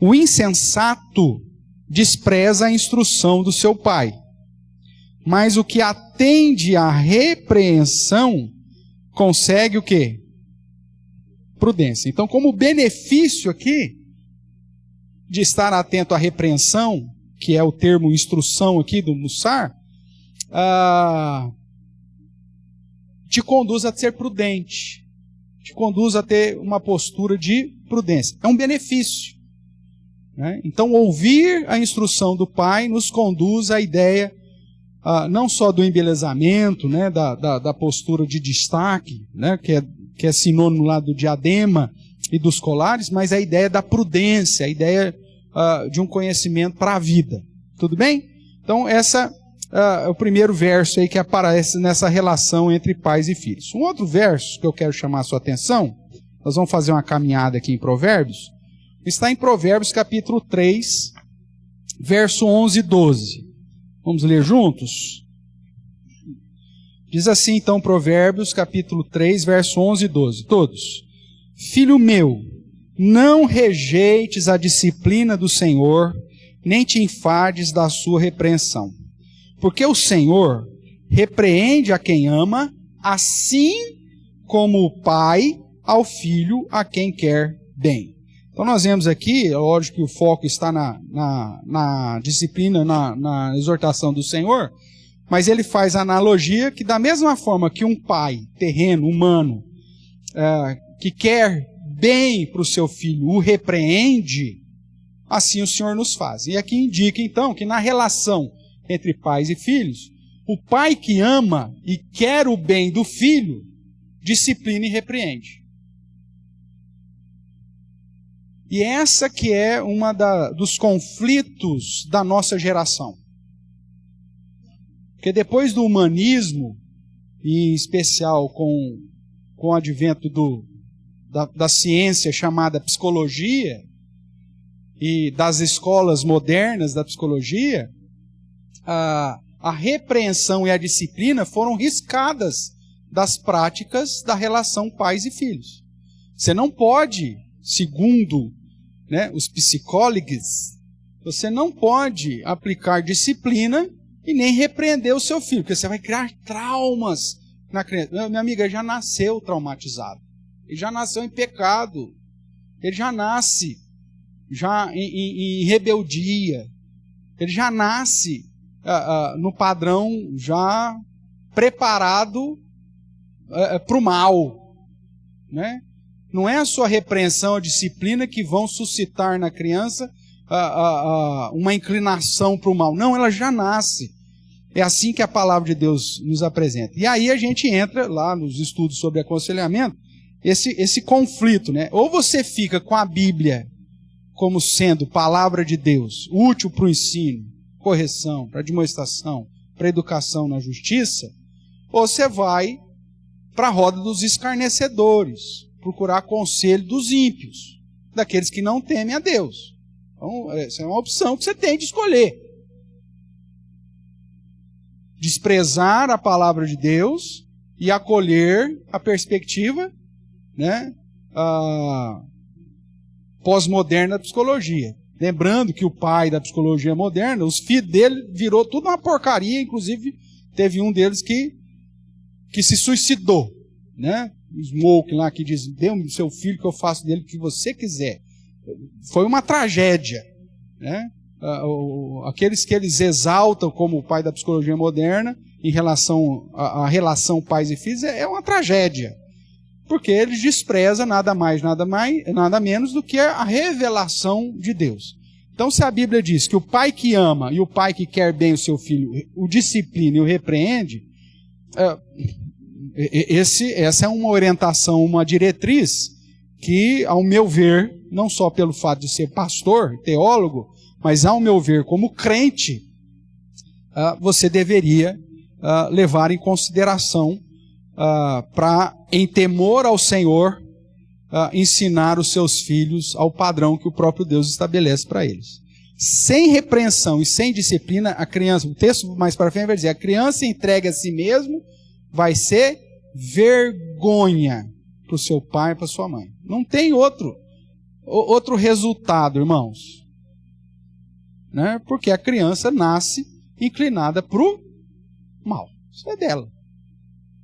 o insensato despreza a instrução do seu pai, mas o que atende à repreensão consegue o quê? Prudência. Então, como benefício aqui de estar atento à repreensão, que é o termo instrução aqui do Mussar, te conduz a ser prudente, te conduz a ter uma postura de prudência. É um benefício, né? Então, ouvir a instrução do pai nos conduz à ideia não só do embelezamento, né, da postura de destaque, né, que é sinônimo lá do diadema e dos colares, mas a ideia da prudência, a ideia de um conhecimento para a vida. Tudo bem? Então, essa é o primeiro verso aí que aparece nessa relação entre pais e filhos. Um outro verso que eu quero chamar a sua atenção, nós vamos fazer uma caminhada aqui em Provérbios, está em Provérbios capítulo 3, verso 11 e 12. Vamos ler juntos? Diz assim então Provérbios capítulo 3, verso 11 e 12. Todos. Filho meu, não rejeites a disciplina do Senhor, nem te enfades da sua repreensão. Porque o Senhor repreende a quem ama, assim como o pai ao filho a quem quer bem. Então nós vemos aqui, é lógico que o foco está na disciplina, na exortação do Senhor, mas ele faz a analogia que da mesma forma que um pai terreno, humano, que quer bem para o seu filho, o repreende, assim o Senhor nos faz. E aqui indica então que na relação entre pais e filhos, o pai que ama e quer o bem do filho, disciplina e repreende. E essa que é dos conflitos da nossa geração. Porque depois do humanismo, e em especial com o advento da ciência chamada psicologia, e das escolas modernas da psicologia, a repreensão e a disciplina foram riscadas das práticas da relação pais e filhos. Você não pode, segundo os psicólogos, você não pode aplicar disciplina e nem repreender o seu filho, porque você vai criar traumas na criança. Minha amiga, já nasceu traumatizado. Ele já nasceu em pecado. Ele já nasce em rebeldia. Ele já nasce no padrão já preparado para o mal. né? Não é a sua repreensão, a disciplina que vão suscitar na criança uma inclinação para o mal. Não, ela já nasce. É assim que a palavra de Deus nos apresenta. E aí a gente entra lá nos estudos sobre aconselhamento, esse conflito, né? Ou você fica com a Bíblia como sendo palavra de Deus, útil para o ensino, correção, para admoestação, para educação na justiça, ou você vai para a roda dos escarnecedores, procurar conselho dos ímpios, daqueles que não temem a Deus. Então, essa é uma opção que você tem de escolher. Desprezar a palavra de Deus e acolher a perspectiva, né, pós-moderna da psicologia. Lembrando que o pai da psicologia moderna, os filhos dele virou tudo uma porcaria, inclusive teve um deles que se suicidou, né? Smoke lá que diz, dê-me o seu filho que eu faço dele o que você quiser. Foi uma tragédia, né? Aqueles que eles exaltam como o pai da psicologia moderna em relação à relação pais e filhos é uma tragédia, porque eles desprezam nada menos do que a revelação de Deus. Então, se a Bíblia diz que o pai que ama e o pai que quer bem o seu filho o disciplina e o repreende, essa é uma orientação, uma diretriz que, ao meu ver, não só pelo fato de ser pastor, teólogo, mas ao meu ver, como crente, você deveria levar em consideração para, em temor ao Senhor, ensinar os seus filhos ao padrão que o próprio Deus estabelece para eles. Sem repreensão e sem disciplina, a criança, o texto mais para frente vai dizer, a criança entregue a si mesmo vai ser vergonha para o seu pai e para sua mãe. Não tem outro resultado, irmãos. Né? Porque a criança nasce inclinada para o mal. Isso é dela.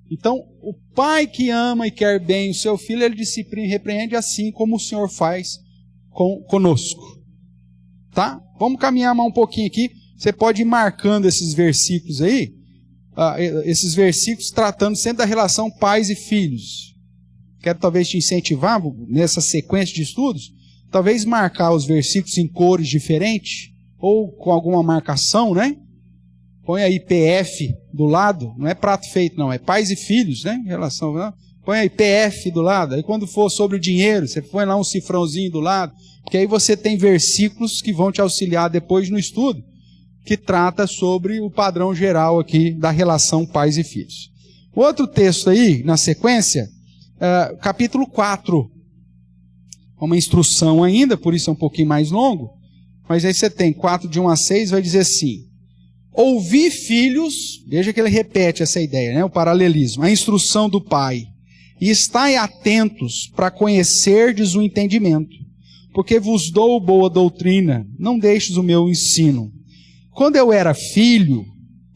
Então, o pai que ama e quer bem o seu filho, ele disciplina e repreende assim como o Senhor faz conosco. Tá? Vamos caminhar mais um pouquinho aqui. Você pode ir marcando esses versículos aí. Esses versículos tratando sempre da relação pais e filhos. Quero talvez te incentivar nessa sequência de estudos, talvez marcar os versículos em cores diferentes, ou com alguma marcação, né? Põe aí PF do lado, não é prato feito não, é pais e filhos, né? Relação, não? Põe aí PF do lado, aí quando for sobre o dinheiro, você põe lá um cifrãozinho do lado, porque aí você tem versículos que vão te auxiliar depois no estudo, que trata sobre o padrão geral aqui da relação pais e filhos. Outro texto aí, na sequência, capítulo 4. Uma instrução ainda, por isso é um pouquinho mais longo, mas aí você tem 4 de 1 a 6, vai dizer assim, ouvi filhos, veja que ele repete essa ideia, né, o paralelismo, a instrução do pai, e estai atentos para conhecerdes o entendimento, porque vos dou boa doutrina, não deixes o meu ensino. Quando eu era filho,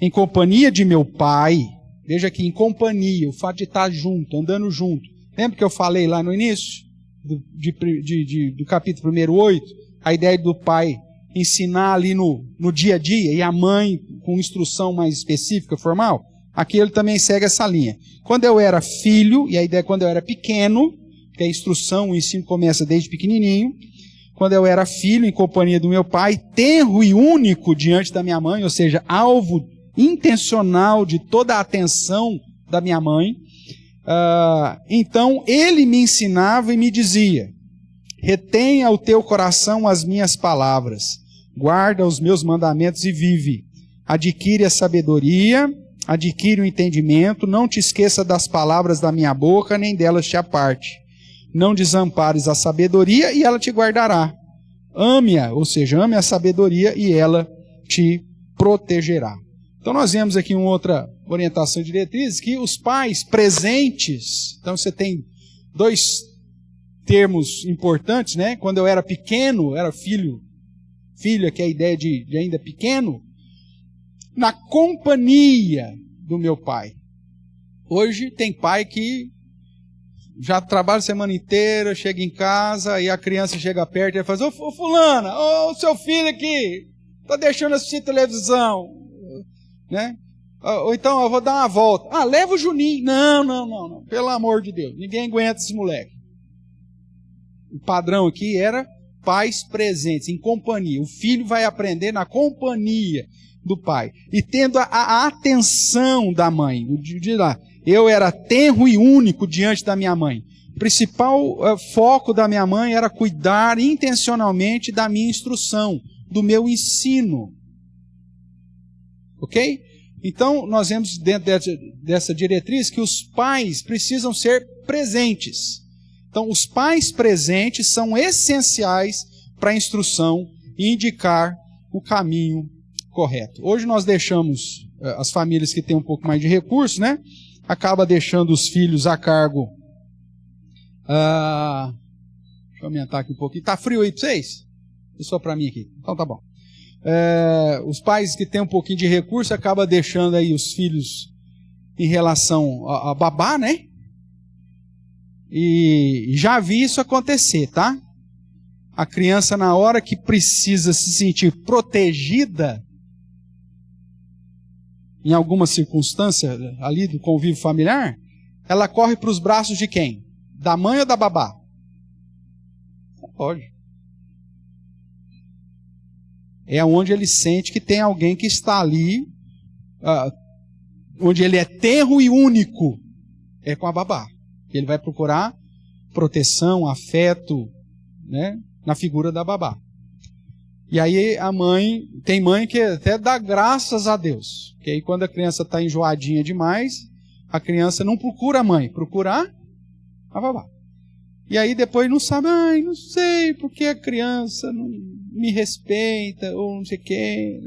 em companhia de meu pai, veja aqui, em companhia, o fato de estar junto, andando junto. Lembra que eu falei lá no início, do capítulo 1:8, a ideia do pai ensinar ali no dia a dia, e a mãe com instrução mais específica, formal? Aqui ele também segue essa linha. Quando eu era filho, e a ideia é quando eu era pequeno, que a instrução, o ensino começa desde pequenininho, quando eu era filho, em companhia do meu pai, tenro e único diante da minha mãe, ou seja, alvo intencional de toda a atenção da minha mãe, então ele me ensinava e me dizia, retenha o teu coração as minhas palavras, guarda os meus mandamentos e vive, adquire a sabedoria, adquire o entendimento, não te esqueça das palavras da minha boca, nem delas te aparte. Não desampares a sabedoria e ela te guardará. Ame-a, ou seja, ame a sabedoria e ela te protegerá. Então nós vemos aqui uma outra orientação de diretrizes, que os pais presentes, então você tem 2 termos importantes, né? Quando eu era pequeno, era filha, que é a ideia de ainda pequeno, na companhia do meu pai. Hoje tem pai que já trabalha a semana inteira, chega em casa, e a criança chega perto e fala, ô fulana, ô seu filho aqui, tá deixando assistir televisão, né? Ou então, eu vou dar uma volta. Leva o Juninho. Não. Pelo amor de Deus. Ninguém aguenta esse moleque. O padrão aqui era pais presentes, em companhia. O filho vai aprender na companhia do pai. E tendo a atenção da mãe. De lá, eu era tenro e único diante da minha mãe. O principal foco da minha mãe era cuidar intencionalmente da minha instrução, do meu ensino. Ok? Então, nós vemos dentro dessa diretriz que os pais precisam ser presentes. Então, os pais presentes são essenciais para a instrução e indicar o caminho correto. Hoje nós deixamos as famílias que têm um pouco mais de recurso, né? Acaba deixando os filhos a cargo. Deixa eu aumentar aqui um pouquinho. Tá frio aí para vocês? Ou só para mim aqui? Então tá bom. Os pais que têm um pouquinho de recurso acabam deixando aí os filhos em relação a babá, né? E já vi isso acontecer, tá? A criança, na hora que precisa se sentir protegida, em alguma circunstância ali do convívio familiar, ela corre para os braços de quem? Da mãe ou da babá? Não pode. É onde ele sente que tem alguém que está ali, onde ele é tenro e único, é com a babá. Ele vai procurar proteção, afeto, né, na figura da babá. E aí a mãe, tem mãe que até dá graças a Deus. Porque aí quando a criança está enjoadinha demais, a criança não procura a mãe, procura a babá. E aí depois não sabe, não sei porque a criança não me respeita, ou não sei o quê,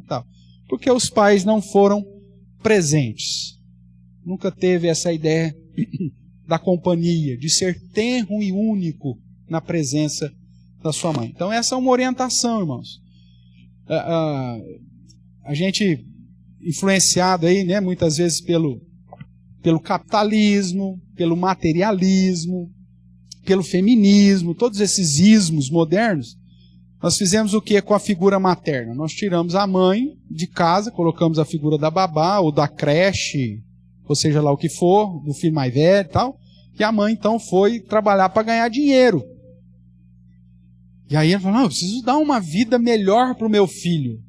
tal. Porque os pais não foram presentes. Nunca teve essa ideia da companhia, de ser tenro e único na presença da sua mãe. Então essa é uma orientação, irmãos. A gente, influenciado aí, né, muitas vezes pelo capitalismo, pelo materialismo, pelo feminismo, todos esses ismos modernos, nós fizemos o que com a figura materna? Nós tiramos a mãe de casa, colocamos a figura da babá ou da creche, ou seja lá o que for, do filho mais velho e tal, e a mãe então foi trabalhar para ganhar dinheiro. E aí ela falou, eu preciso dar uma vida melhor para o meu filho.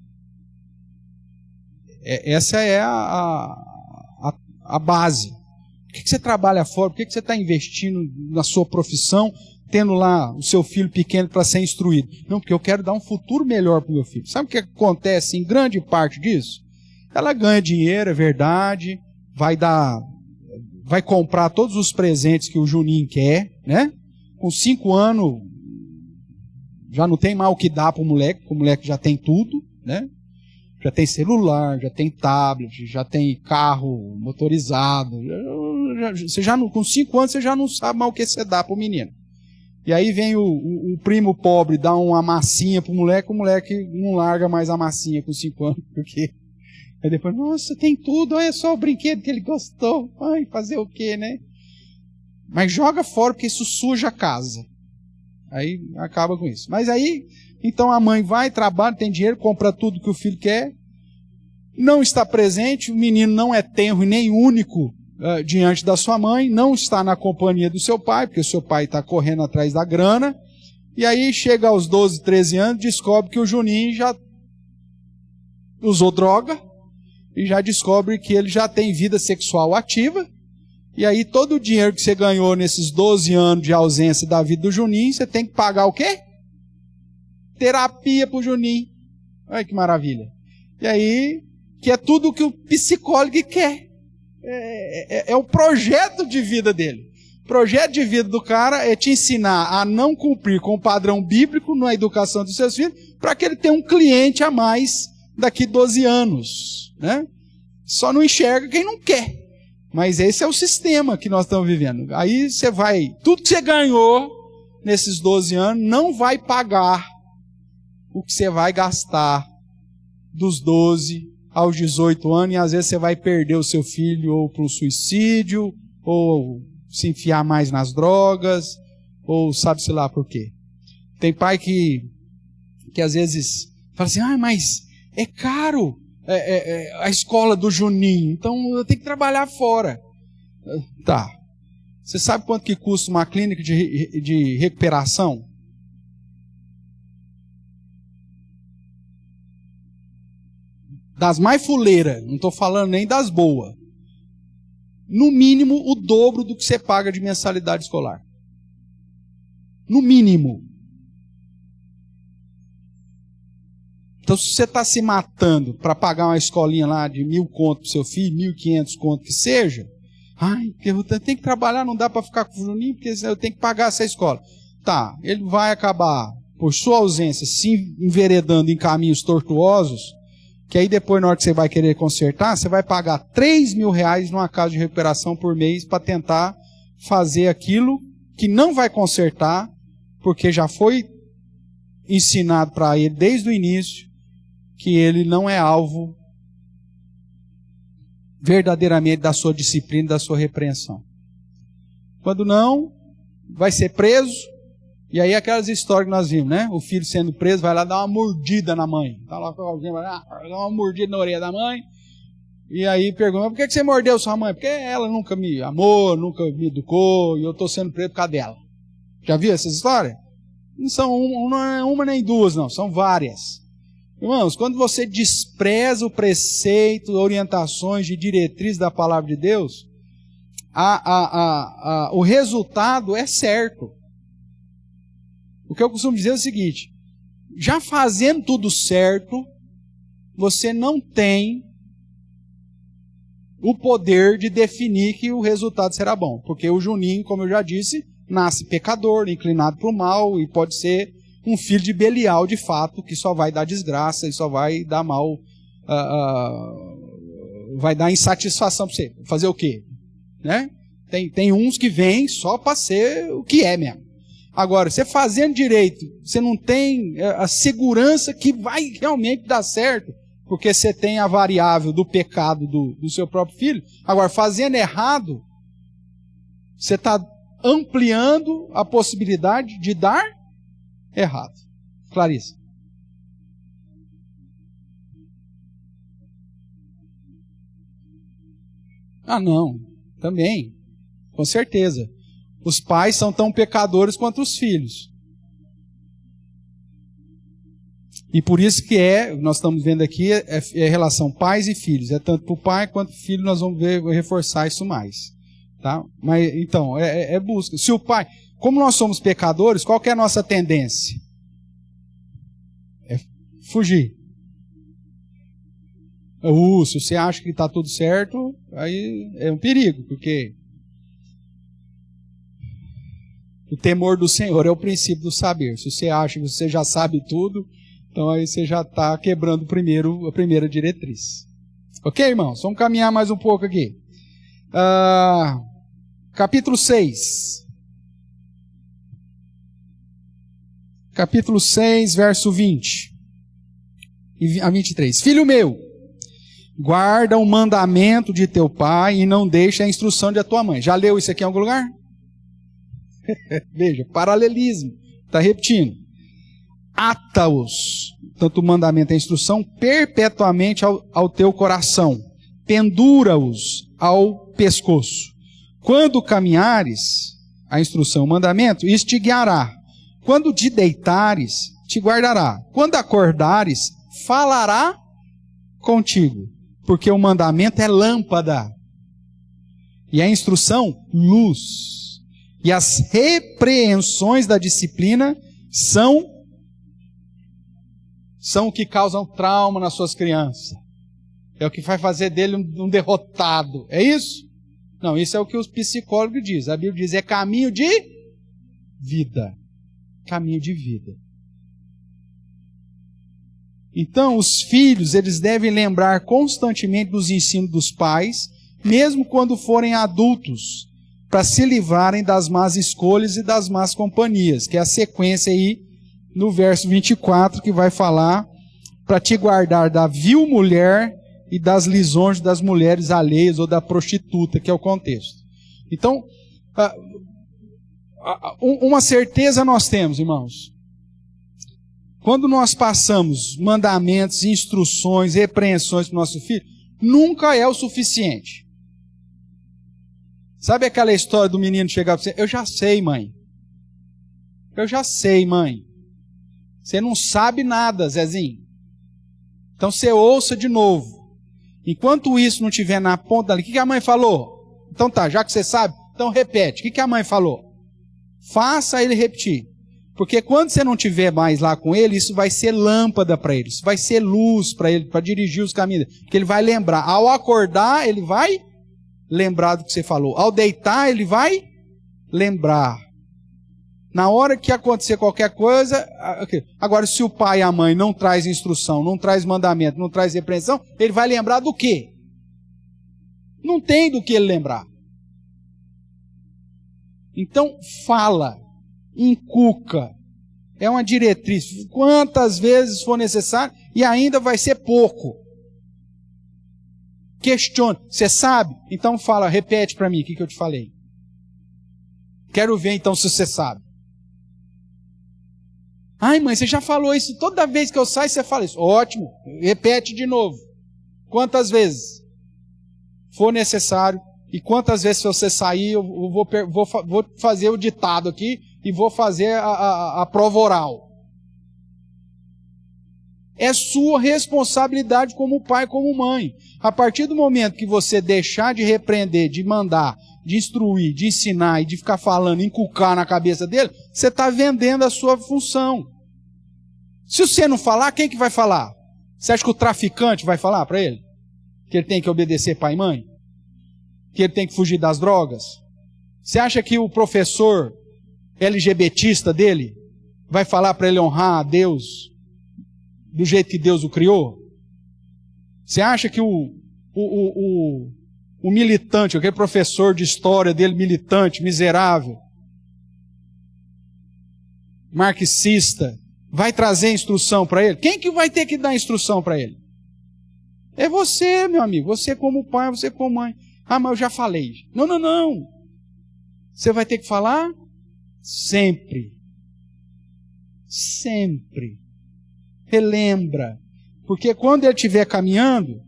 Essa é a base. Por que você trabalha fora? Por que você está investindo na sua profissão, tendo lá o seu filho pequeno para ser instruído? Não, porque eu quero dar um futuro melhor para o meu filho. Sabe o que acontece em grande parte disso? Ela ganha dinheiro, é verdade, vai comprar todos os presentes que o Juninho quer, né? Com 5 anos, já não tem mais o que dar para o moleque já tem tudo, né? Já tem celular, já tem tablet, já tem carro motorizado. Com 5 anos você já não sabe mais o que você dá para o menino. E aí vem o primo pobre dar uma massinha para o moleque não larga mais a massinha com 5 anos, porque aí depois, nossa, tem tudo, olha só o brinquedo que ele gostou. Ai, fazer o quê, né? Mas joga fora, porque isso suja a casa. Aí acaba com isso. Mas aí, então a mãe vai, trabalha, tem dinheiro, compra tudo que o filho quer, não está presente, o menino não é tenro e nem único diante da sua mãe, não está na companhia do seu pai, porque o seu pai está correndo atrás da grana, e aí chega aos 12, 13 anos, descobre que o Juninho já usou droga, e já descobre que ele já tem vida sexual ativa, e aí todo o dinheiro que você ganhou nesses 12 anos de ausência da vida do Juninho, você tem que pagar o quê? Terapia pro Juninho. Olha que maravilha. E aí, que é tudo o que o psicólogo quer. É o projeto de vida dele. O projeto de vida do cara é te ensinar a não cumprir com o padrão bíblico na educação dos seus filhos, para que ele tenha um cliente a mais daqui 12 anos. Né? Só não enxerga quem não quer. Mas esse é o sistema que nós estamos vivendo. Aí você vai, tudo que você ganhou nesses 12 anos, não vai pagar o que você vai gastar dos 12 aos 18 anos, e às vezes você vai perder o seu filho ou para um suicídio, ou se enfiar mais nas drogas, ou sabe-se lá por quê. Tem pai que às vezes fala assim, mas é caro a escola do Juninho, então eu tenho que trabalhar fora. Tá. Você sabe quanto que custa uma clínica de recuperação? Das mais fuleiras, não estou falando nem das boas. No mínimo, o dobro do que você paga de mensalidade escolar. No mínimo. Então, se você está se matando para pagar uma escolinha lá de 1.000 conto para o seu filho, 1.500 conto que seja, eu tenho que trabalhar, não dá para ficar com o Juninho, porque eu tenho que pagar essa escola. Tá, ele vai acabar, por sua ausência, se enveredando em caminhos tortuosos, que aí depois, na hora que você vai querer consertar, você vai pagar R$3.000 numa casa de recuperação por mês para tentar fazer aquilo que não vai consertar, porque já foi ensinado para ele desde o início que ele não é alvo verdadeiramente da sua disciplina, da sua repreensão. Quando não, vai ser preso, e aí aquelas histórias que nós vimos, né? O filho sendo preso vai lá dar uma mordida na mãe. Tá lá com alguém, vai lá, dar uma mordida na orelha da mãe, e aí pergunta, por que você mordeu sua mãe? Porque ela nunca me amou, nunca me educou, e eu estou sendo preso por causa dela. Já viu essas histórias? Não são uma nem duas, não, são várias. Irmãos, quando você despreza o preceito, orientações e diretrizes da palavra de Deus, o resultado é certo. O que eu costumo dizer é o seguinte, já fazendo tudo certo, você não tem o poder de definir que o resultado será bom. Porque o Juninho, como eu já disse, nasce pecador, inclinado para o mal, e pode ser um filho de Belial, de fato, que só vai dar desgraça e só vai dar mal, vai dar insatisfação para você. Fazer o quê? Né? Tem uns que vêm só para ser o que é mesmo. Agora, você fazendo direito, você não tem a segurança que vai realmente dar certo, porque você tem a variável do pecado do seu próprio filho. Agora, fazendo errado, você está ampliando a possibilidade de dar errado. Clarissa. Não. Também. Com certeza. Os pais são tão pecadores quanto os filhos. E por isso que nós estamos vendo aqui, é relação pais e filhos. É tanto para o pai quanto para o filho, nós vamos reforçar isso mais. Tá? Mas, então, é busca. Se o pai... Como nós somos pecadores, qual que é a nossa tendência? É fugir. Se você acha que está tudo certo, aí é um perigo, porque o temor do Senhor é o princípio do saber. Se você acha que você já sabe tudo, então aí você já está quebrando a primeira diretriz. Ok, irmãos? Vamos caminhar mais um pouco aqui. Capítulo 6. Capítulo 6, verso 20 a 23. Filho meu, guarda o mandamento de teu pai e não deixa a instrução de tua mãe. Já leu isso aqui em algum lugar? Veja, paralelismo. Está repetindo. Ata-os, tanto o mandamento e a instrução, perpetuamente ao teu coração. Pendura-os ao pescoço. Quando caminhares, a instrução, o mandamento, isso te guiará. Quando te deitares, te guardará. Quando acordares, falará contigo. Porque o mandamento é lâmpada. E a instrução, luz. E as repreensões da disciplina são o que causam trauma nas suas crianças. É o que vai fazer dele um derrotado. É isso? Não, isso é o que os psicólogos dizem. A Bíblia diz, é caminho de vida. Caminho de vida. Então, os filhos, eles devem lembrar constantemente dos ensinos dos pais, mesmo quando forem adultos, para se livrarem das más escolhas e das más companhias, que é a sequência aí no verso 24, que vai falar para te guardar da vil mulher e das lisonjas das mulheres alheias ou da prostituta, que é o contexto. Então, uma certeza nós temos, irmãos. quando nós passamos mandamentos, instruções, repreensões para o nosso filho, nunca é o suficiente. Sabe aquela história do menino chegar para você? Eu já sei, mãe. Eu já sei, mãe. Você não sabe nada, Zezinho. Então você ouça de novo. Enquanto isso não estiver na ponta dali, o que a mãe falou? Então tá, já que você sabe, então repete. O que a mãe falou? Faça ele repetir. Porque quando você não estiver mais lá com ele, isso vai ser lâmpada para ele. Isso vai ser luz para ele, para dirigir os caminhos. Porque ele vai lembrar. Ao acordar, ele vai lembrar do que você falou. Ao deitar, ele vai lembrar. Na hora que acontecer qualquer coisa... Agora, se o pai e a mãe não traz instrução, não traz mandamento, não traz repreensão, ele vai lembrar do quê? Não tem do que ele lembrar. Então, fala, inculca, é uma diretriz, quantas vezes for necessário, e ainda vai ser pouco. Questione, você sabe? Então fala, repete para mim o que eu te falei. Quero ver então se você sabe. Ai mãe, você já falou isso, toda vez que eu saio você fala isso. Ótimo, repete de novo. Quantas vezes for necessário. E quantas vezes se você sair, eu vou fazer o ditado aqui e vou fazer a prova oral. É sua responsabilidade como pai, como mãe. A partir do momento que você deixar de repreender, de mandar, de instruir, de ensinar e de ficar falando, inculcar na cabeça dele, você está vendendo a sua função. Se você não falar, quem que vai falar? Você acha que o traficante vai falar para ele? Que ele tem que obedecer pai e mãe? Que ele tem que fugir das drogas? Você acha que o professor LGBTista dele vai falar para ele honrar a Deus do jeito que Deus o criou? Você acha que o militante, aquele professor de história dele, militante, miserável, marxista, vai trazer instrução para ele? Quem que vai ter que dar instrução para ele? É você, meu amigo. Você como pai, você como mãe. Ah, mas eu já falei. Não, não, não. Você vai ter que falar sempre. Sempre. Relembra. Porque quando ele estiver caminhando,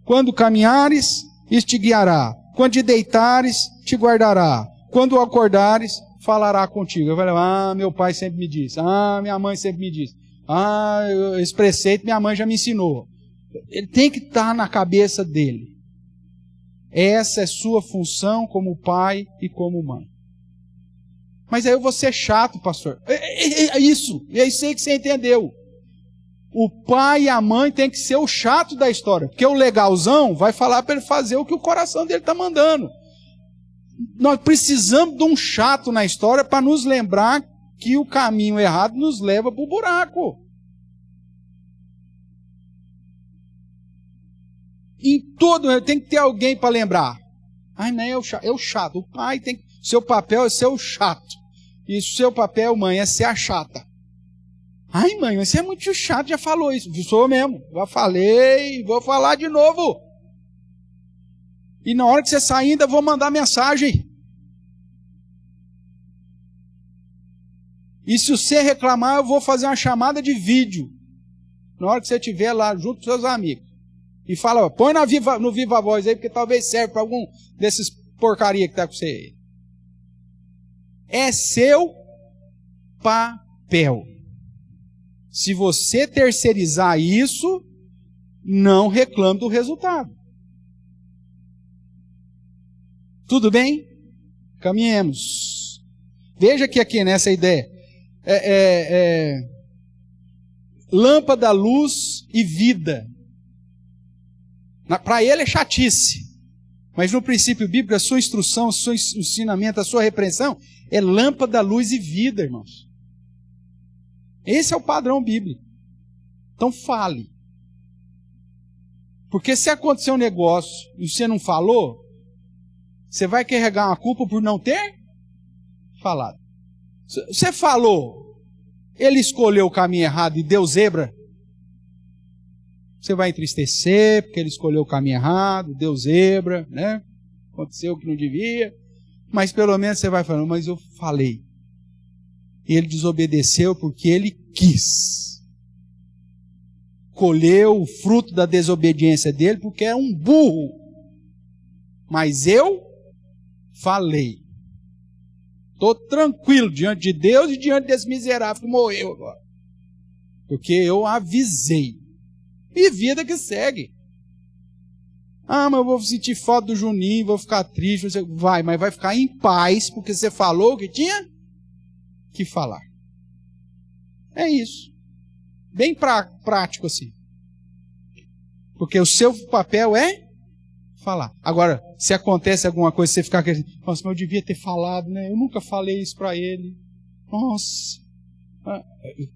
quando caminhares, isso te guiará. Quando te deitares, te guardará. Quando acordares, falará contigo. Eu falei, meu pai sempre me disse. Minha mãe sempre me disse. Esse preceito minha mãe já me ensinou. Ele tem que estar na cabeça dele. Essa é sua função como pai e como mãe. Mas aí eu vou ser chato, pastor. É isso aí que você entendeu. O pai e a mãe tem que ser o chato da história. Porque o legalzão vai falar para ele fazer o que o coração dele está mandando. Nós precisamos de um chato na história para nos lembrar que o caminho errado nos leva para o buraco. Em todo, tem que ter alguém para lembrar. Não é o chato. O pai tem. Seu papel é ser o chato. E o seu papel, mãe, é ser a chata. Mãe, você é muito chato, já falou isso. Sou mesmo. Já falei, vou falar de novo. E na hora que você sair, ainda vou mandar mensagem. E se você reclamar, eu vou fazer uma chamada de vídeo. Na hora que você estiver lá junto com seus amigos. E fala, põe no Viva Voz aí, porque talvez serve para algum desses porcaria que está com você aí. É seu papel. Se você terceirizar isso, não reclame do resultado. Tudo bem? Caminhemos. Veja que aqui nessa ideia, lâmpada, luz e vida. Para ele é chatice. Mas no princípio bíblico, a sua instrução, o seu ensinamento, a sua repreensão é lâmpada, luz e vida, irmãos. Esse é o padrão bíblico. Então fale. Porque se acontecer um negócio e você não falou, você vai carregar uma culpa por não ter falado. Você falou, ele escolheu o caminho errado e deu zebra, você vai entristecer porque ele escolheu o caminho errado, deu zebra, né? Aconteceu o que não devia, mas pelo menos você vai falando, mas eu falei. Ele desobedeceu porque ele quis. colheu o fruto da desobediência dele porque é um burro. Mas eu falei. Estou tranquilo diante de Deus e diante desse miserável que morreu agora. Porque eu avisei. E vida que segue. Ah, mas eu vou sentir falta do Juninho, vou ficar triste. Vai, mas vai ficar em paz porque você falou o que tinha que falar. É isso. Bem prático assim. Porque o seu papel é falar. Agora, se acontece alguma coisa, você ficar querendo, nossa, mas eu devia ter falado, né? Eu nunca falei isso para ele. Nossa.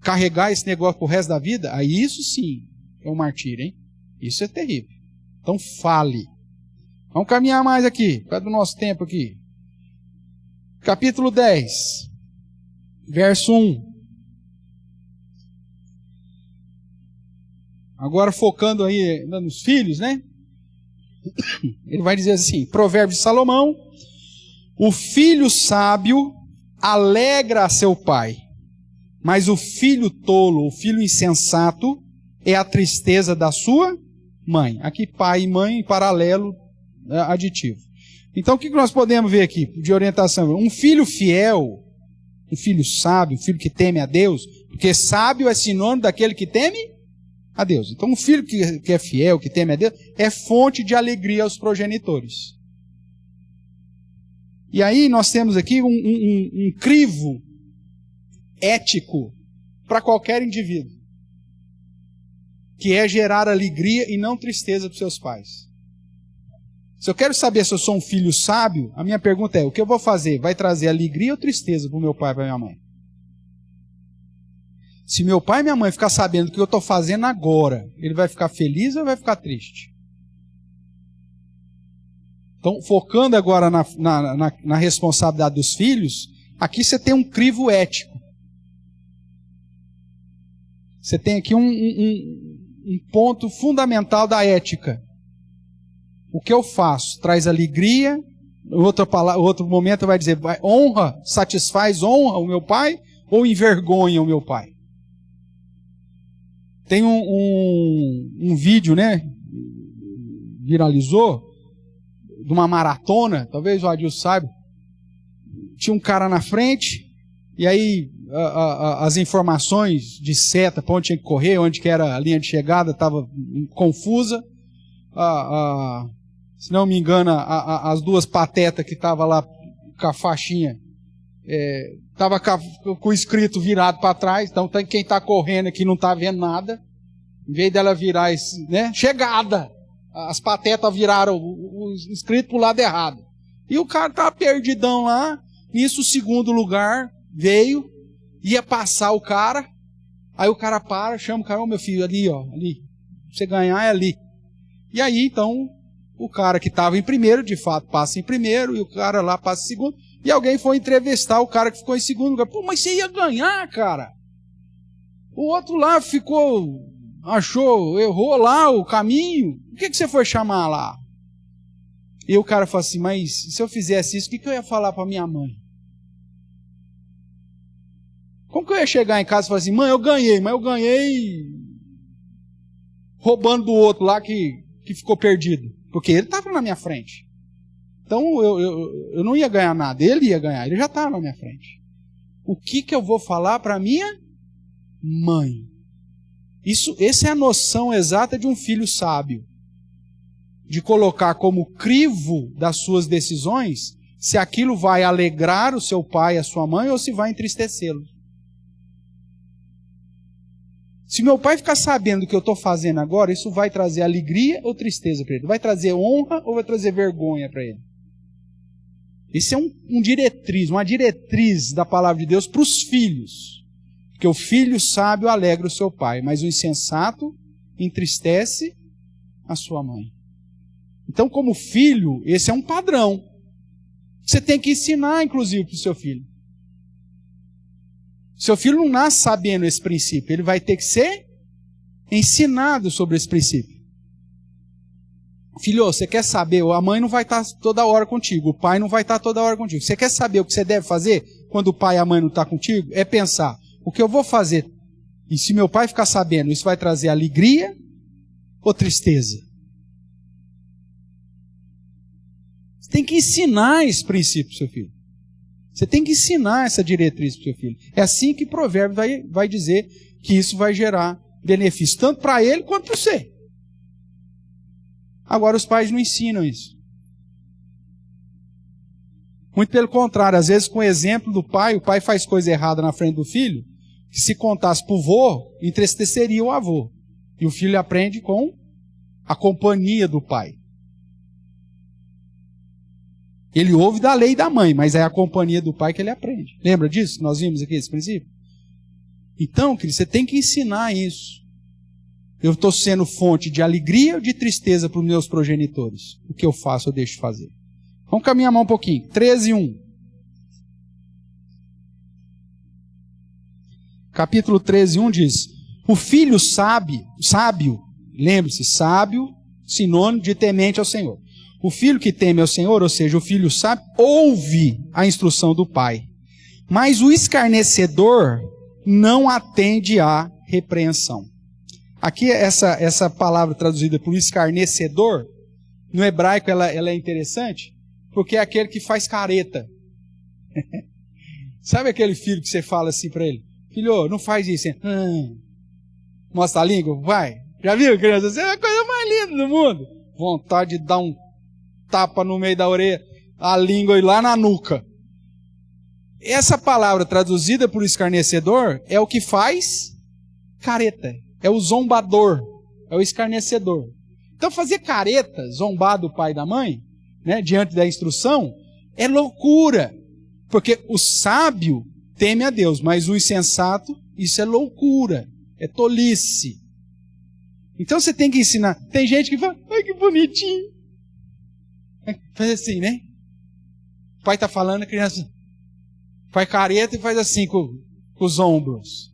Carregar esse negócio pro resto da vida, aí isso sim é um martírio, hein? Isso é terrível. Então fale. Vamos caminhar mais aqui, por causa do nosso tempo aqui. Capítulo 10, verso 1. Agora focando aí nos filhos, né? Ele vai dizer assim, Provérbios de Salomão, o filho sábio alegra a seu pai, mas o filho tolo, o filho insensato, é a tristeza da sua mãe. Aqui pai e mãe em paralelo, aditivo. Então o que nós podemos ver aqui de orientação? Um filho fiel, um filho sábio, um filho que teme a Deus, porque sábio é sinônimo daquele que teme a Deus. Então um filho que é fiel, que teme a Deus, é fonte de alegria aos progenitores. E aí nós temos aqui um crivo ético para qualquer indivíduo, que é gerar alegria e não tristeza para os seus pais. Se eu quero saber se eu sou um filho sábio, a minha pergunta é, o que eu vou fazer? Vai trazer alegria ou tristeza para o meu pai e para a minha mãe? Se meu pai e minha mãe ficar sabendo o que eu estou fazendo agora, ele vai ficar feliz ou vai ficar triste? Então, focando agora na responsabilidade dos filhos, aqui você tem um crivo ético. Você tem aqui um ponto fundamental da ética. O que eu faço? Traz alegria. Outro momento vai dizer, honra, satisfaz, honra o meu pai ou envergonha o meu pai? Tem um vídeo, né? Viralizou, de uma maratona, talvez o Adil saiba. Tinha um cara na frente, e aí as informações de seta, para onde tinha que correr, onde que era a linha de chegada, estava confusa. Se não me engano, as duas patetas que estavam lá com a faixinha, estava com o escrito virado para trás, então quem está correndo aqui não está vendo nada. Em vez dela virar, né, chegada, as patetas viraram o escrito para o lado errado. E o cara estava perdidão lá, nisso o segundo lugar veio, ia passar o cara, aí o cara para, chama o cara, ô meu filho, ali, ó, ali, pra você ganhar é ali. E aí então, o cara que estava em primeiro, de fato passa em primeiro, e o cara lá passa em segundo, e alguém foi entrevistar o cara que ficou em segundo lugar. Pô, mas você ia ganhar, cara. O outro lá errou lá o caminho. Por que você foi chamar lá? E o cara fala assim, mas se eu fizesse isso, o que eu ia falar para minha mãe? Como que eu ia chegar em casa e falar assim, mãe, eu ganhei, mas eu ganhei roubando do outro lá que ficou perdido. Porque ele estava na minha frente. Então eu não ia ganhar nada, ele ia ganhar, ele já estava na minha frente. O que eu vou falar para minha mãe? Essa é a noção exata de um filho sábio. De colocar como crivo das suas decisões, se aquilo vai alegrar o seu pai e a sua mãe ou se vai entristecê-lo. Se meu pai ficar sabendo o que eu estou fazendo agora, isso vai trazer alegria ou tristeza para ele? Vai trazer honra ou vai trazer vergonha para ele? Isso é uma diretriz da palavra de Deus para os filhos. Porque o filho sábio alegra o seu pai, mas o insensato entristece a sua mãe. Então, como filho, esse é um padrão. Você tem que ensinar, inclusive, para o seu filho. Seu filho não nasce sabendo esse princípio, ele vai ter que ser ensinado sobre esse princípio. Filho, você quer saber, a mãe não vai estar toda hora contigo, o pai não vai estar toda hora contigo. Você quer saber o que você deve fazer quando o pai e a mãe não estão contigo? É pensar, o que eu vou fazer E se meu pai ficar sabendo, isso vai trazer alegria ou tristeza? Você tem que ensinar esse princípio para o seu filho. Você tem que ensinar essa diretriz para o seu filho. É assim que Provérbios vai dizer que isso vai gerar benefício, tanto para ele quanto para você. Agora os pais não ensinam isso. Muito pelo contrário, às vezes com o exemplo do pai, o pai faz coisa errada na frente do filho, que se contasse para o vô, entristeceria o avô. E o filho aprende com a companhia do pai. Ele ouve da lei da mãe, mas é a companhia do pai que ele aprende. Lembra disso? Nós vimos aqui esse princípio? Então, querido, você tem que ensinar isso. Eu estou sendo fonte de alegria ou de tristeza para os meus progenitores? O que eu faço, eu deixo de fazer. Vamos caminhar um pouquinho. 13:1. Capítulo 13:1 diz: o filho sábio, lembre-se, sábio, sinônimo de temente ao Senhor. O filho que teme ao Senhor, ou seja, o filho sábio, ouve a instrução do pai. Mas o escarnecedor não atende à repreensão. Aqui essa palavra traduzida por escarnecedor, no hebraico ela é interessante, porque é aquele que faz careta. Sabe aquele filho que você fala assim para ele? Filho, não faz isso. Mostra a língua, vai. Já viu, criança? Isso é a coisa mais linda do mundo. Vontade de dar um tapa no meio da orelha, a língua e lá na nuca. Essa palavra traduzida por escarnecedor é o que faz careta. É o zombador. É o escarnecedor. Então fazer careta, zombar do pai e da mãe, né, diante da instrução, é loucura. Porque o sábio teme a Deus, mas o insensato, isso é loucura. É tolice. Então você tem que ensinar. Tem gente que fala, ai que bonitinho. Faz assim, né? O pai está falando, a criança faz careta e faz assim com os ombros.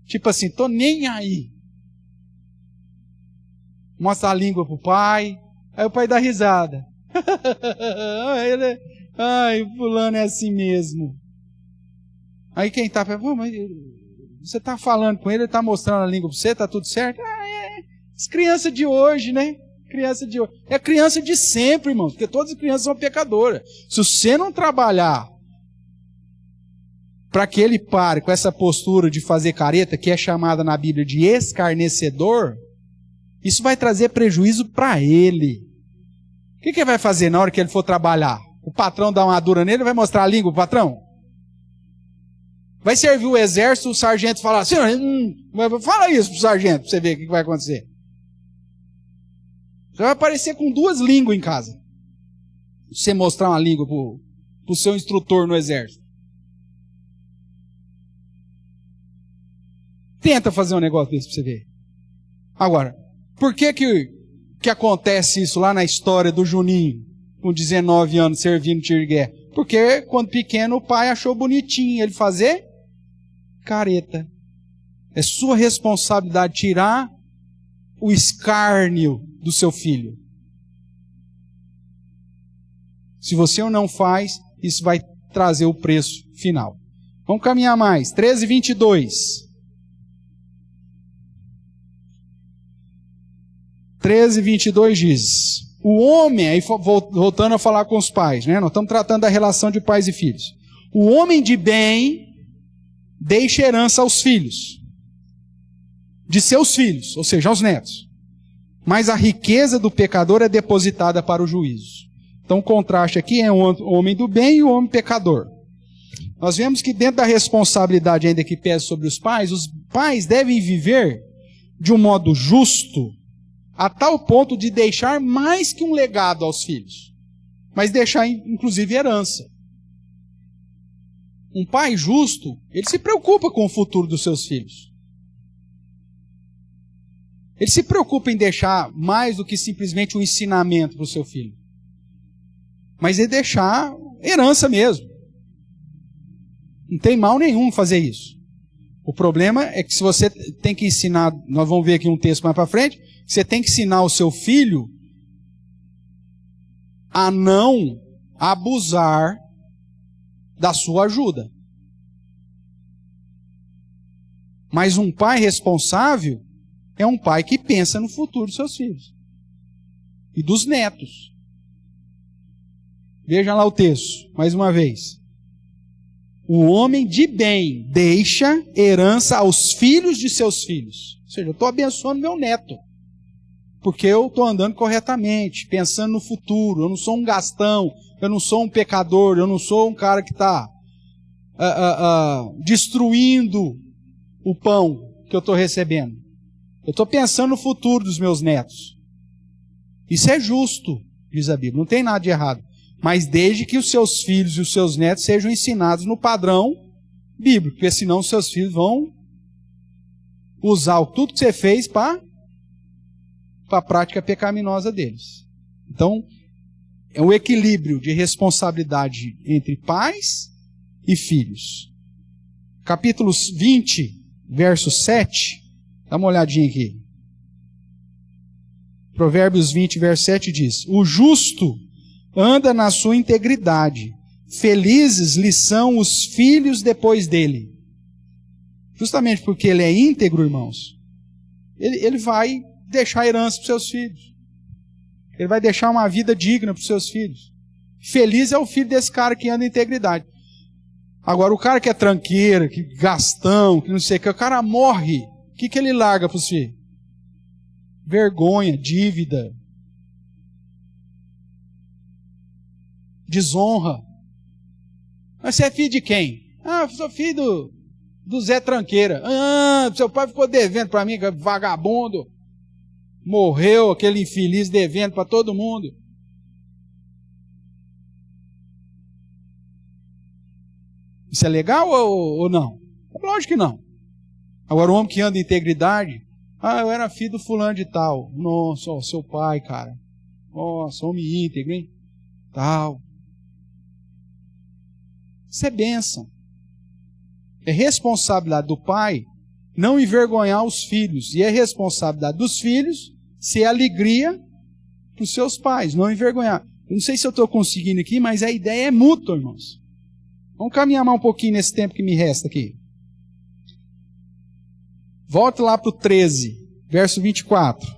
Tipo assim, tô nem aí. Mostra a língua pro pai. Aí o pai dá risada. Ai, fulano é assim mesmo. Aí quem tá falando, mas você tá falando com ele, ele tá mostrando a língua pra você, tá tudo certo? As crianças de hoje, né? Criança de hoje. É criança de sempre, irmão, porque todas as crianças são pecadoras. Se você não trabalhar para que ele pare com essa postura de fazer careta, que é chamada na Bíblia de escarnecedor, isso vai trazer prejuízo para ele. O que ele vai fazer na hora que ele for trabalhar? O patrão dá uma dura nele, vai mostrar a língua pro patrão? Vai servir o exército, o sargento fala assim, fala isso pro sargento, para você ver o que vai acontecer. Você vai aparecer com 2 línguas em casa. Você mostrar uma língua pro seu instrutor no exército. Tenta fazer um negócio desse para você ver. Agora, por que acontece isso lá na história do Juninho, com 19 anos servindo tiro de guerra? Porque quando pequeno o pai achou bonitinho ele fazer careta. É sua responsabilidade tirar o escárnio do seu filho. Se você não faz, isso vai trazer o preço final. Vamos caminhar mais. 13:22. 13:22 diz: o homem, aí voltando a falar com os pais, né? Nós estamos tratando da relação de pais e filhos. O homem de bem deixa herança aos filhos, de seus filhos, ou seja, aos netos. Mas a riqueza do pecador é depositada para o juízo. Então o contraste aqui é o homem do bem e o homem pecador. Nós vemos que dentro da responsabilidade ainda que pesa sobre os pais devem viver de um modo justo, a tal ponto de deixar mais que um legado aos filhos, mas deixar inclusive herança. Um pai justo, ele se preocupa com o futuro dos seus filhos. Ele se preocupa em deixar mais do que simplesmente um ensinamento para o seu filho. Mas é deixar herança mesmo. Não tem mal nenhum fazer isso. O problema é que se você tem que ensinar, nós vamos ver aqui um texto mais para frente, você tem que ensinar o seu filho a não abusar da sua ajuda. Mas um pai responsável é um pai que pensa no futuro dos seus filhos e dos netos. Veja lá o texto, mais uma vez. O homem de bem deixa herança aos filhos de seus filhos. Ou seja, eu estou abençoando meu neto. Porque eu estou andando corretamente, pensando no futuro. Eu não sou um gastão, eu não sou um pecador, eu não sou um cara que está destruindo o pão que eu estou recebendo. Eu estou pensando no futuro dos meus netos. Isso é justo, diz a Bíblia, não tem nada de errado. Mas desde que os seus filhos e os seus netos sejam ensinados no padrão bíblico, porque senão os seus filhos vão usar tudo que você fez para a prática pecaminosa deles. Então, é um equilíbrio de responsabilidade entre pais e filhos. Capítulo 20, verso 7, dá uma olhadinha aqui. Provérbios 20, verso 7 diz: o justo anda na sua integridade, felizes lhe são os filhos depois dele. Justamente porque ele é íntegro, irmãos, ele vai deixar herança para os seus filhos. Ele vai deixar uma vida digna para os seus filhos. Feliz é o filho desse cara que anda em integridade. Agora, o cara que é tranqueira, que gastão, que não sei o que, o cara morre. O que ele larga para os filhos? Vergonha, dívida, desonra. Mas você é filho de quem? Ah, sou filho do Zé Tranqueira. Ah, seu pai ficou devendo para mim, vagabundo. Morreu aquele infeliz devendo para todo mundo. Isso é legal ou não? Lógico que não. Agora o homem que anda em integridade, eu era filho do fulano de tal. Nossa, ó, seu pai, cara. Nossa, homem íntegro, hein? Tal. Isso é bênção. É responsabilidade do pai não envergonhar os filhos. E é responsabilidade dos filhos ser alegria para os seus pais, não envergonhar. Eu não sei se eu estou conseguindo aqui, mas a ideia é mútua, irmãos. Vamos caminhar mais um pouquinho nesse tempo que me resta aqui. Volta lá para o 13, verso 24.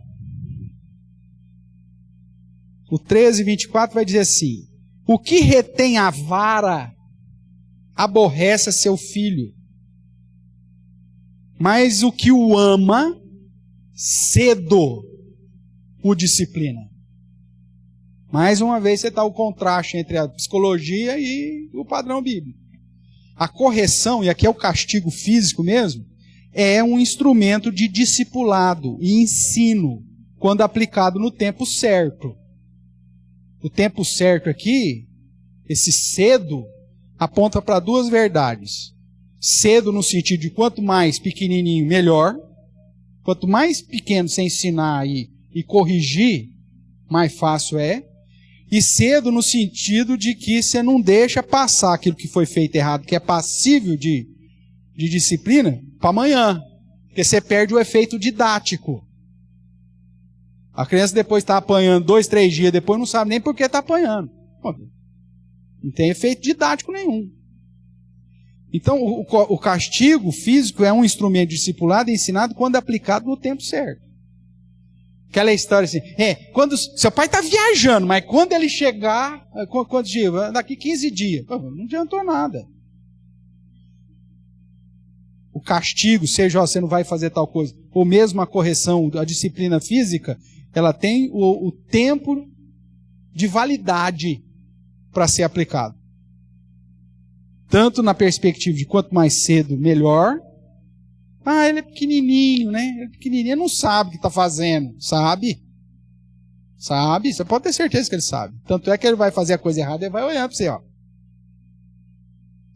O 13, 24 vai dizer assim: o que retém a vara aborrece a seu filho, mas o que o ama, cedo o disciplina. Mais uma vez você está o contraste entre a psicologia e o padrão bíblico. A correção, e aqui é o castigo físico mesmo, é um instrumento de discipulado e ensino, quando aplicado no tempo certo. O tempo certo aqui, esse cedo, aponta para duas verdades. Cedo no sentido de quanto mais pequenininho, melhor. Quanto mais pequeno você ensinar e corrigir, mais fácil é. E cedo no sentido de que você não deixa passar aquilo que foi feito errado, que é passível de disciplina, para amanhã. Porque você perde o efeito didático. A criança depois está apanhando 2, 3 dias, depois não sabe nem por que está apanhando. Não tem efeito didático nenhum. Então, o castigo físico é um instrumento discipulado e ensinado quando aplicado no tempo certo. Aquela história assim, quando seu pai está viajando, mas quando ele chegar, quantos dias? Daqui 15 dias. Não adiantou nada. O castigo, seja você não vai fazer tal coisa, ou mesmo a correção, a disciplina física, ela tem o tempo de validade para ser aplicado. Tanto na perspectiva de quanto mais cedo, melhor. Ele é pequenininho, né? Ele é pequenininho, ele não sabe o que está fazendo. Sabe? Sabe? Você pode ter certeza que ele sabe. Tanto é que ele vai fazer a coisa errada, ele vai olhar para você, ó.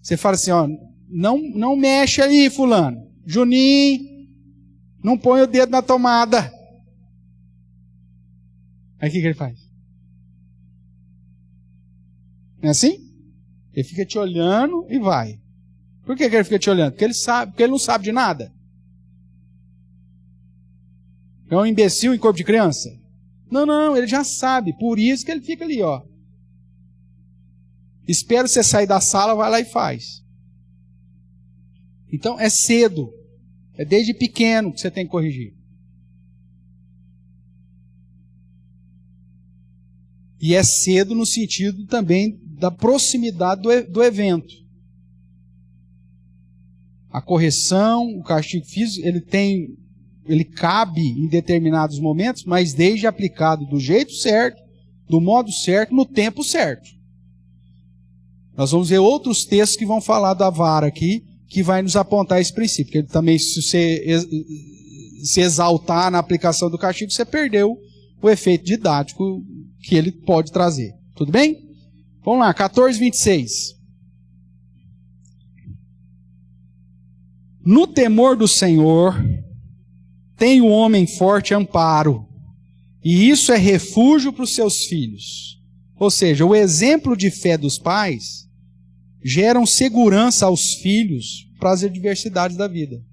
Você fala assim, ó, não mexe aí, fulano. Juninho, não põe o dedo na tomada. Aí o que ele faz? Não é assim? Ele fica te olhando e vai. Por que ele fica te olhando? Porque ele sabe, porque ele não sabe de nada. É um imbecil em corpo de criança? Não, ele já sabe. Por isso que ele fica ali, ó. Espera você sair da sala, vai lá e faz. Então é cedo. É desde pequeno que você tem que corrigir. E é cedo no sentido também da proximidade do evento. A correção, o castigo físico, ele cabe em determinados momentos, mas desde aplicado do jeito certo, do modo certo, no tempo certo. Nós vamos ver outros textos que vão falar da vara aqui, que vai nos apontar esse princípio. Porque ele também, se você se exaltar na aplicação do castigo, você perdeu o efeito didático que ele pode trazer. Tudo bem? Vamos lá, 14:26. No temor do Senhor, tem o homem forte amparo, e isso é refúgio para os seus filhos. Ou seja, o exemplo de fé dos pais geram segurança aos filhos para as adversidades da vida.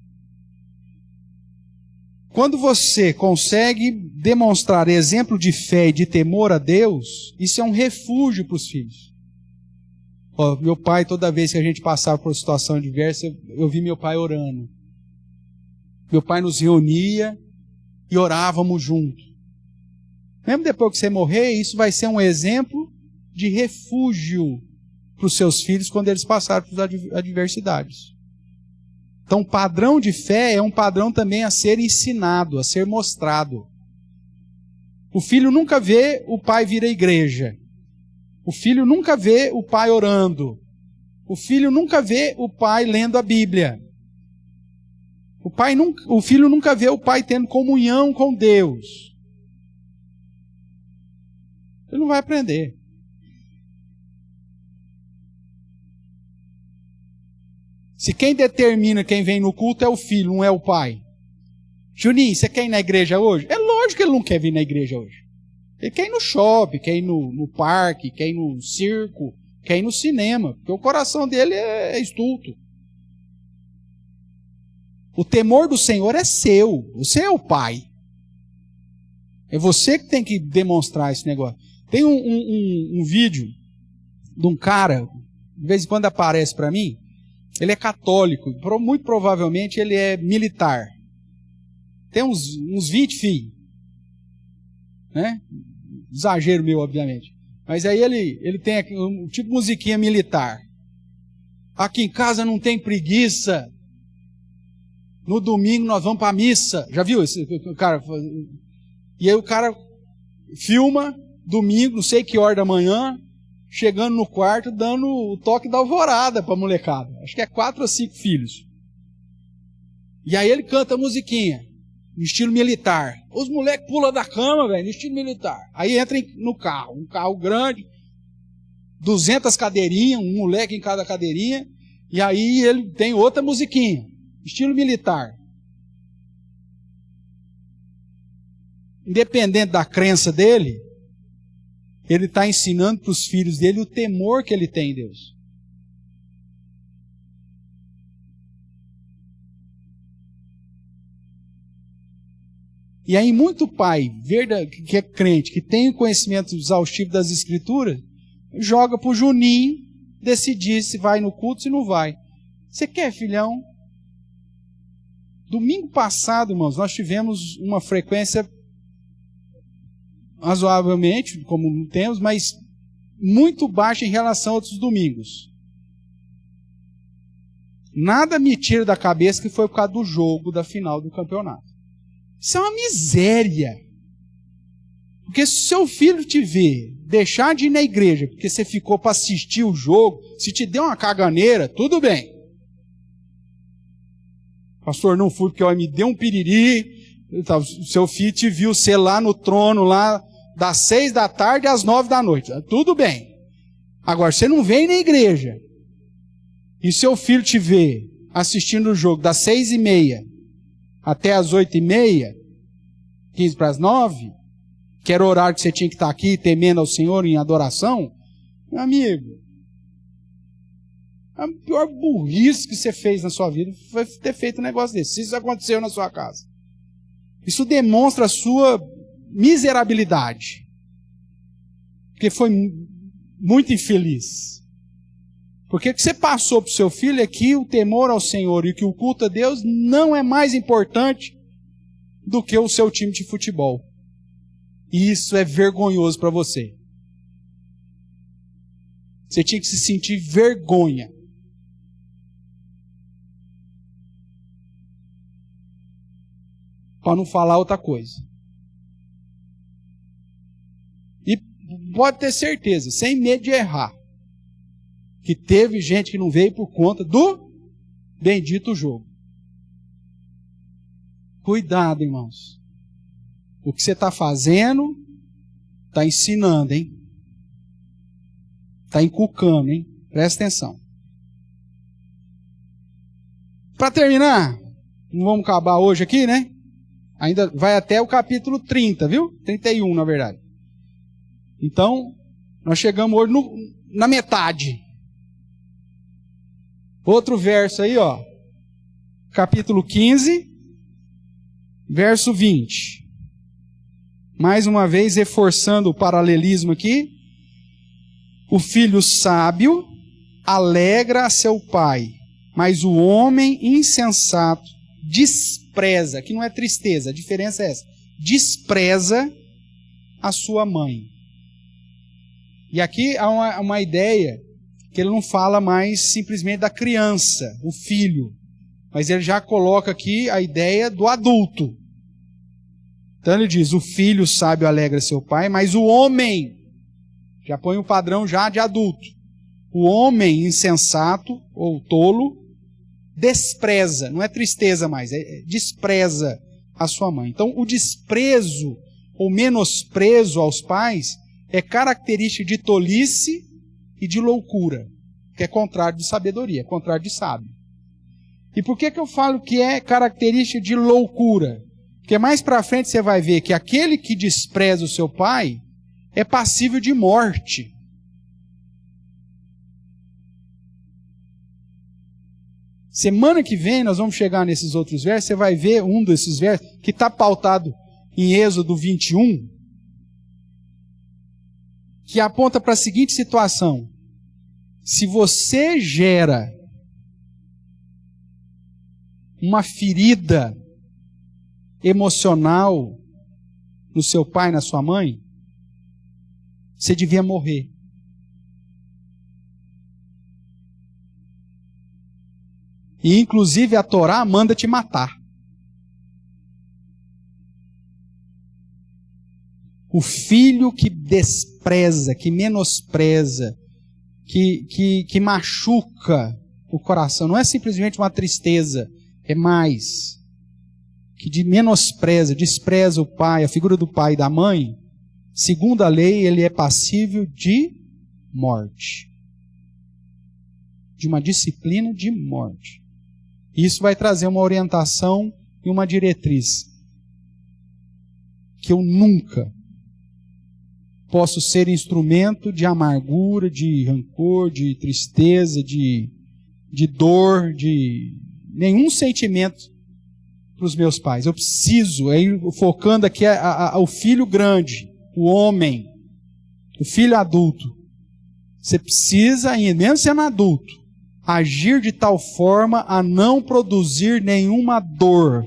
Quando você consegue demonstrar exemplo de fé e de temor a Deus, isso é um refúgio para os filhos. Meu pai, toda vez que a gente passava por situação adversa, eu vi meu pai orando. Meu pai nos reunia e orávamos juntos. Mesmo depois que você morrer, isso vai ser um exemplo de refúgio para os seus filhos quando eles passarem por adversidades. Então, padrão de fé é um padrão também a ser ensinado, a ser mostrado. O filho nunca vê o pai vir à igreja. O filho nunca vê o pai orando. O filho nunca vê o pai lendo a Bíblia. O filho nunca vê o pai tendo comunhão com Deus. Ele não vai aprender. Se quem determina quem vem no culto é o filho, não é o pai. Juninho, você quer ir na igreja hoje? É lógico que ele não quer vir na igreja hoje. Ele quer ir no shopping, quer ir no parque, quer ir no circo, quer ir no cinema, porque o coração dele é estulto. O temor do Senhor é seu, você é o pai. É você que tem que demonstrar esse negócio. Tem um vídeo de um cara, de vez em quando aparece para mim, ele é católico, muito provavelmente ele é militar. Tem uns 20 filhos. Né? Exagero meu, obviamente. Mas aí ele tem aqui um tipo de musiquinha militar. Aqui em casa não tem preguiça. No domingo nós vamos para a missa. Já viu esse cara? E aí o cara filma domingo, não sei que hora da manhã, chegando no quarto, dando o toque da alvorada para a molecada. Acho que é 4 ou 5 filhos. E aí ele canta a musiquinha, no estilo militar. Os moleques pulam da cama, velho, no estilo militar. Aí entra no carro, um carro grande, 200 cadeirinhas, um moleque em cada cadeirinha. E aí ele tem outra musiquinha, estilo militar. Independente da crença dele, ele está ensinando para os filhos dele o temor que ele tem em Deus. E aí muito pai que é crente, que tem o conhecimento exaustivo das Escrituras, joga para o Juninho decidir se vai no culto, se não vai. Você quer, filhão? Domingo passado, irmãos, nós tivemos uma frequência razoavelmente, como não temos, mas muito baixa em relação a outros domingos. Nada me tira da cabeça que foi por causa do jogo da final do campeonato. Isso é uma miséria. Porque se seu filho te ver deixar de ir na igreja porque você ficou para assistir o jogo, se te deu uma caganeira, tudo bem. Pastor, não fui porque me deu um piriri. Seu filho te viu ser lá no trono, lá das 6 da tarde às 9 da noite. Tudo bem. Agora, você não vem na igreja e seu filho te vê assistindo o jogo das 6:30 até as 8:30, 15 para as 9, que era o horário que você tinha que estar aqui temendo ao Senhor em adoração, meu amigo, a pior burrice que você fez na sua vida foi ter feito um negócio desse. Se isso aconteceu na sua casa. Isso demonstra a sua miserabilidade. Porque foi muito infeliz. Porque o que você passou para o seu filho é que o temor ao Senhor e que o culto a Deus não é mais importante do que o seu time de futebol. E isso é vergonhoso para você. Você tinha que se sentir vergonha. Para não falar outra coisa. E pode ter certeza, sem medo de errar, que teve gente que não veio por conta do bendito jogo. Cuidado, irmãos. O que você está fazendo, está ensinando, hein? Está inculcando, hein? Presta atenção. Para terminar, não vamos acabar hoje aqui, né? Ainda vai até o capítulo 30, viu? 31, na verdade. Então, nós chegamos hoje na metade. Outro verso aí, ó. Capítulo 15, verso 20. Mais uma vez, reforçando o paralelismo aqui. O filho sábio alegra a seu pai, mas o homem insensato despreza, que não é tristeza, a diferença é essa, despreza a sua mãe. E aqui há uma ideia que ele não fala mais simplesmente da criança, o filho, mas ele já coloca aqui a ideia do adulto. Então ele diz, o filho sábio alegra seu pai, mas o homem, já põe o padrão já de adulto, o homem insensato ou tolo, despreza, não é tristeza mais, despreza a sua mãe. Então o desprezo ou menosprezo aos pais é característica de tolice e de loucura, que é contrário de sabedoria, é contrário de sábio. E por que eu falo que é característica de loucura? Porque mais para frente você vai ver que aquele que despreza o seu pai é passível de morte. Semana que vem nós vamos chegar nesses outros versos, você vai ver um desses versos que está pautado em Êxodo 21, que aponta para a seguinte situação. Se você gera uma ferida emocional no seu pai, na sua mãe, você devia morrer. E inclusive a Torá manda te matar. O filho que despreza, que menospreza, que machuca o coração, não é simplesmente uma tristeza, é mais. Que menospreza, despreza o pai, a figura do pai e da mãe, segundo a lei, ele é passível de morte. De uma disciplina de morte. Isso vai trazer uma orientação e uma diretriz. Que eu nunca posso ser instrumento de amargura, de rancor, de tristeza, de dor, de nenhum sentimento para os meus pais. Eu preciso, aí focando aqui o filho grande, o homem, o filho adulto. Você precisa, mesmo sendo adulto, agir de tal forma a não produzir nenhuma dor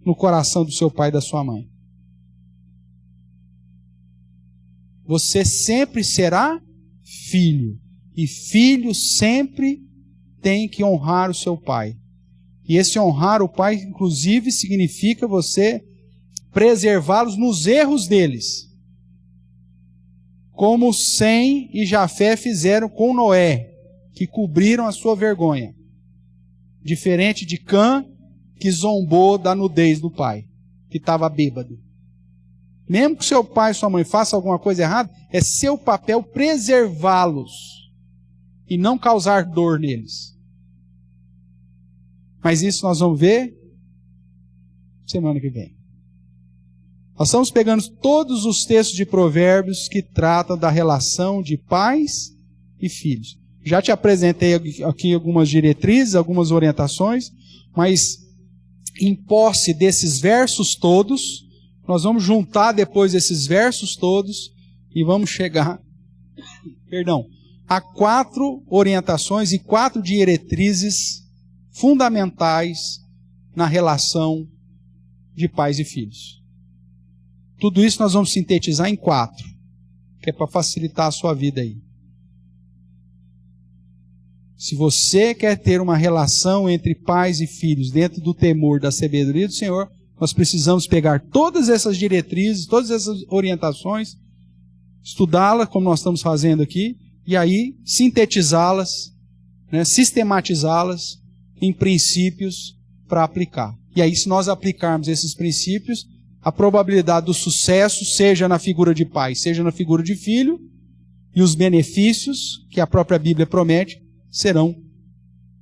no coração do seu pai e da sua mãe. Você sempre será filho. E filho sempre tem que honrar o seu pai. E esse honrar o pai, inclusive, significa você preservá-los nos erros deles. Como Sem e Jafé fizeram com Noé, que cobriram a sua vergonha. Diferente de Cã, que zombou da nudez do pai, que estava bêbado. Mesmo que seu pai e sua mãe façam alguma coisa errada, é seu papel preservá-los e não causar dor neles. Mas isso nós vamos ver semana que vem. Nós estamos pegando todos os textos de Provérbios que tratam da relação de pais e filhos. Já te apresentei aqui algumas diretrizes, algumas orientações, mas em posse desses versos todos, nós vamos juntar depois esses versos todos e vamos chegar, há 4 orientações e 4 diretrizes fundamentais na relação de pais e filhos. Tudo isso nós vamos sintetizar em 4, que é para facilitar a sua vida aí. Se você quer ter uma relação entre pais e filhos dentro do temor da sabedoria do Senhor, nós precisamos pegar todas essas diretrizes, todas essas orientações, estudá-las, como nós estamos fazendo aqui, e aí sintetizá-las, né, sistematizá-las em princípios para aplicar. E aí, se nós aplicarmos esses princípios, a probabilidade do sucesso, seja na figura de pai, seja na figura de filho, e os benefícios que a própria Bíblia promete, serão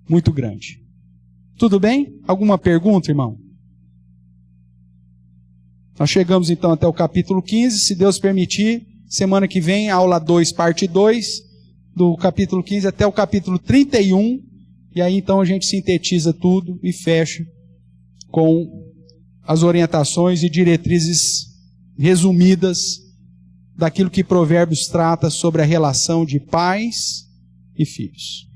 muito grandes. Tudo bem? Alguma pergunta, irmão? Nós chegamos então até o capítulo 15, se Deus permitir, semana que vem, aula 2, parte 2, do capítulo 15 até o capítulo 31, e aí então a gente sintetiza tudo e fecha com as orientações e diretrizes resumidas daquilo que Provérbios trata sobre a relação de pais e filhos.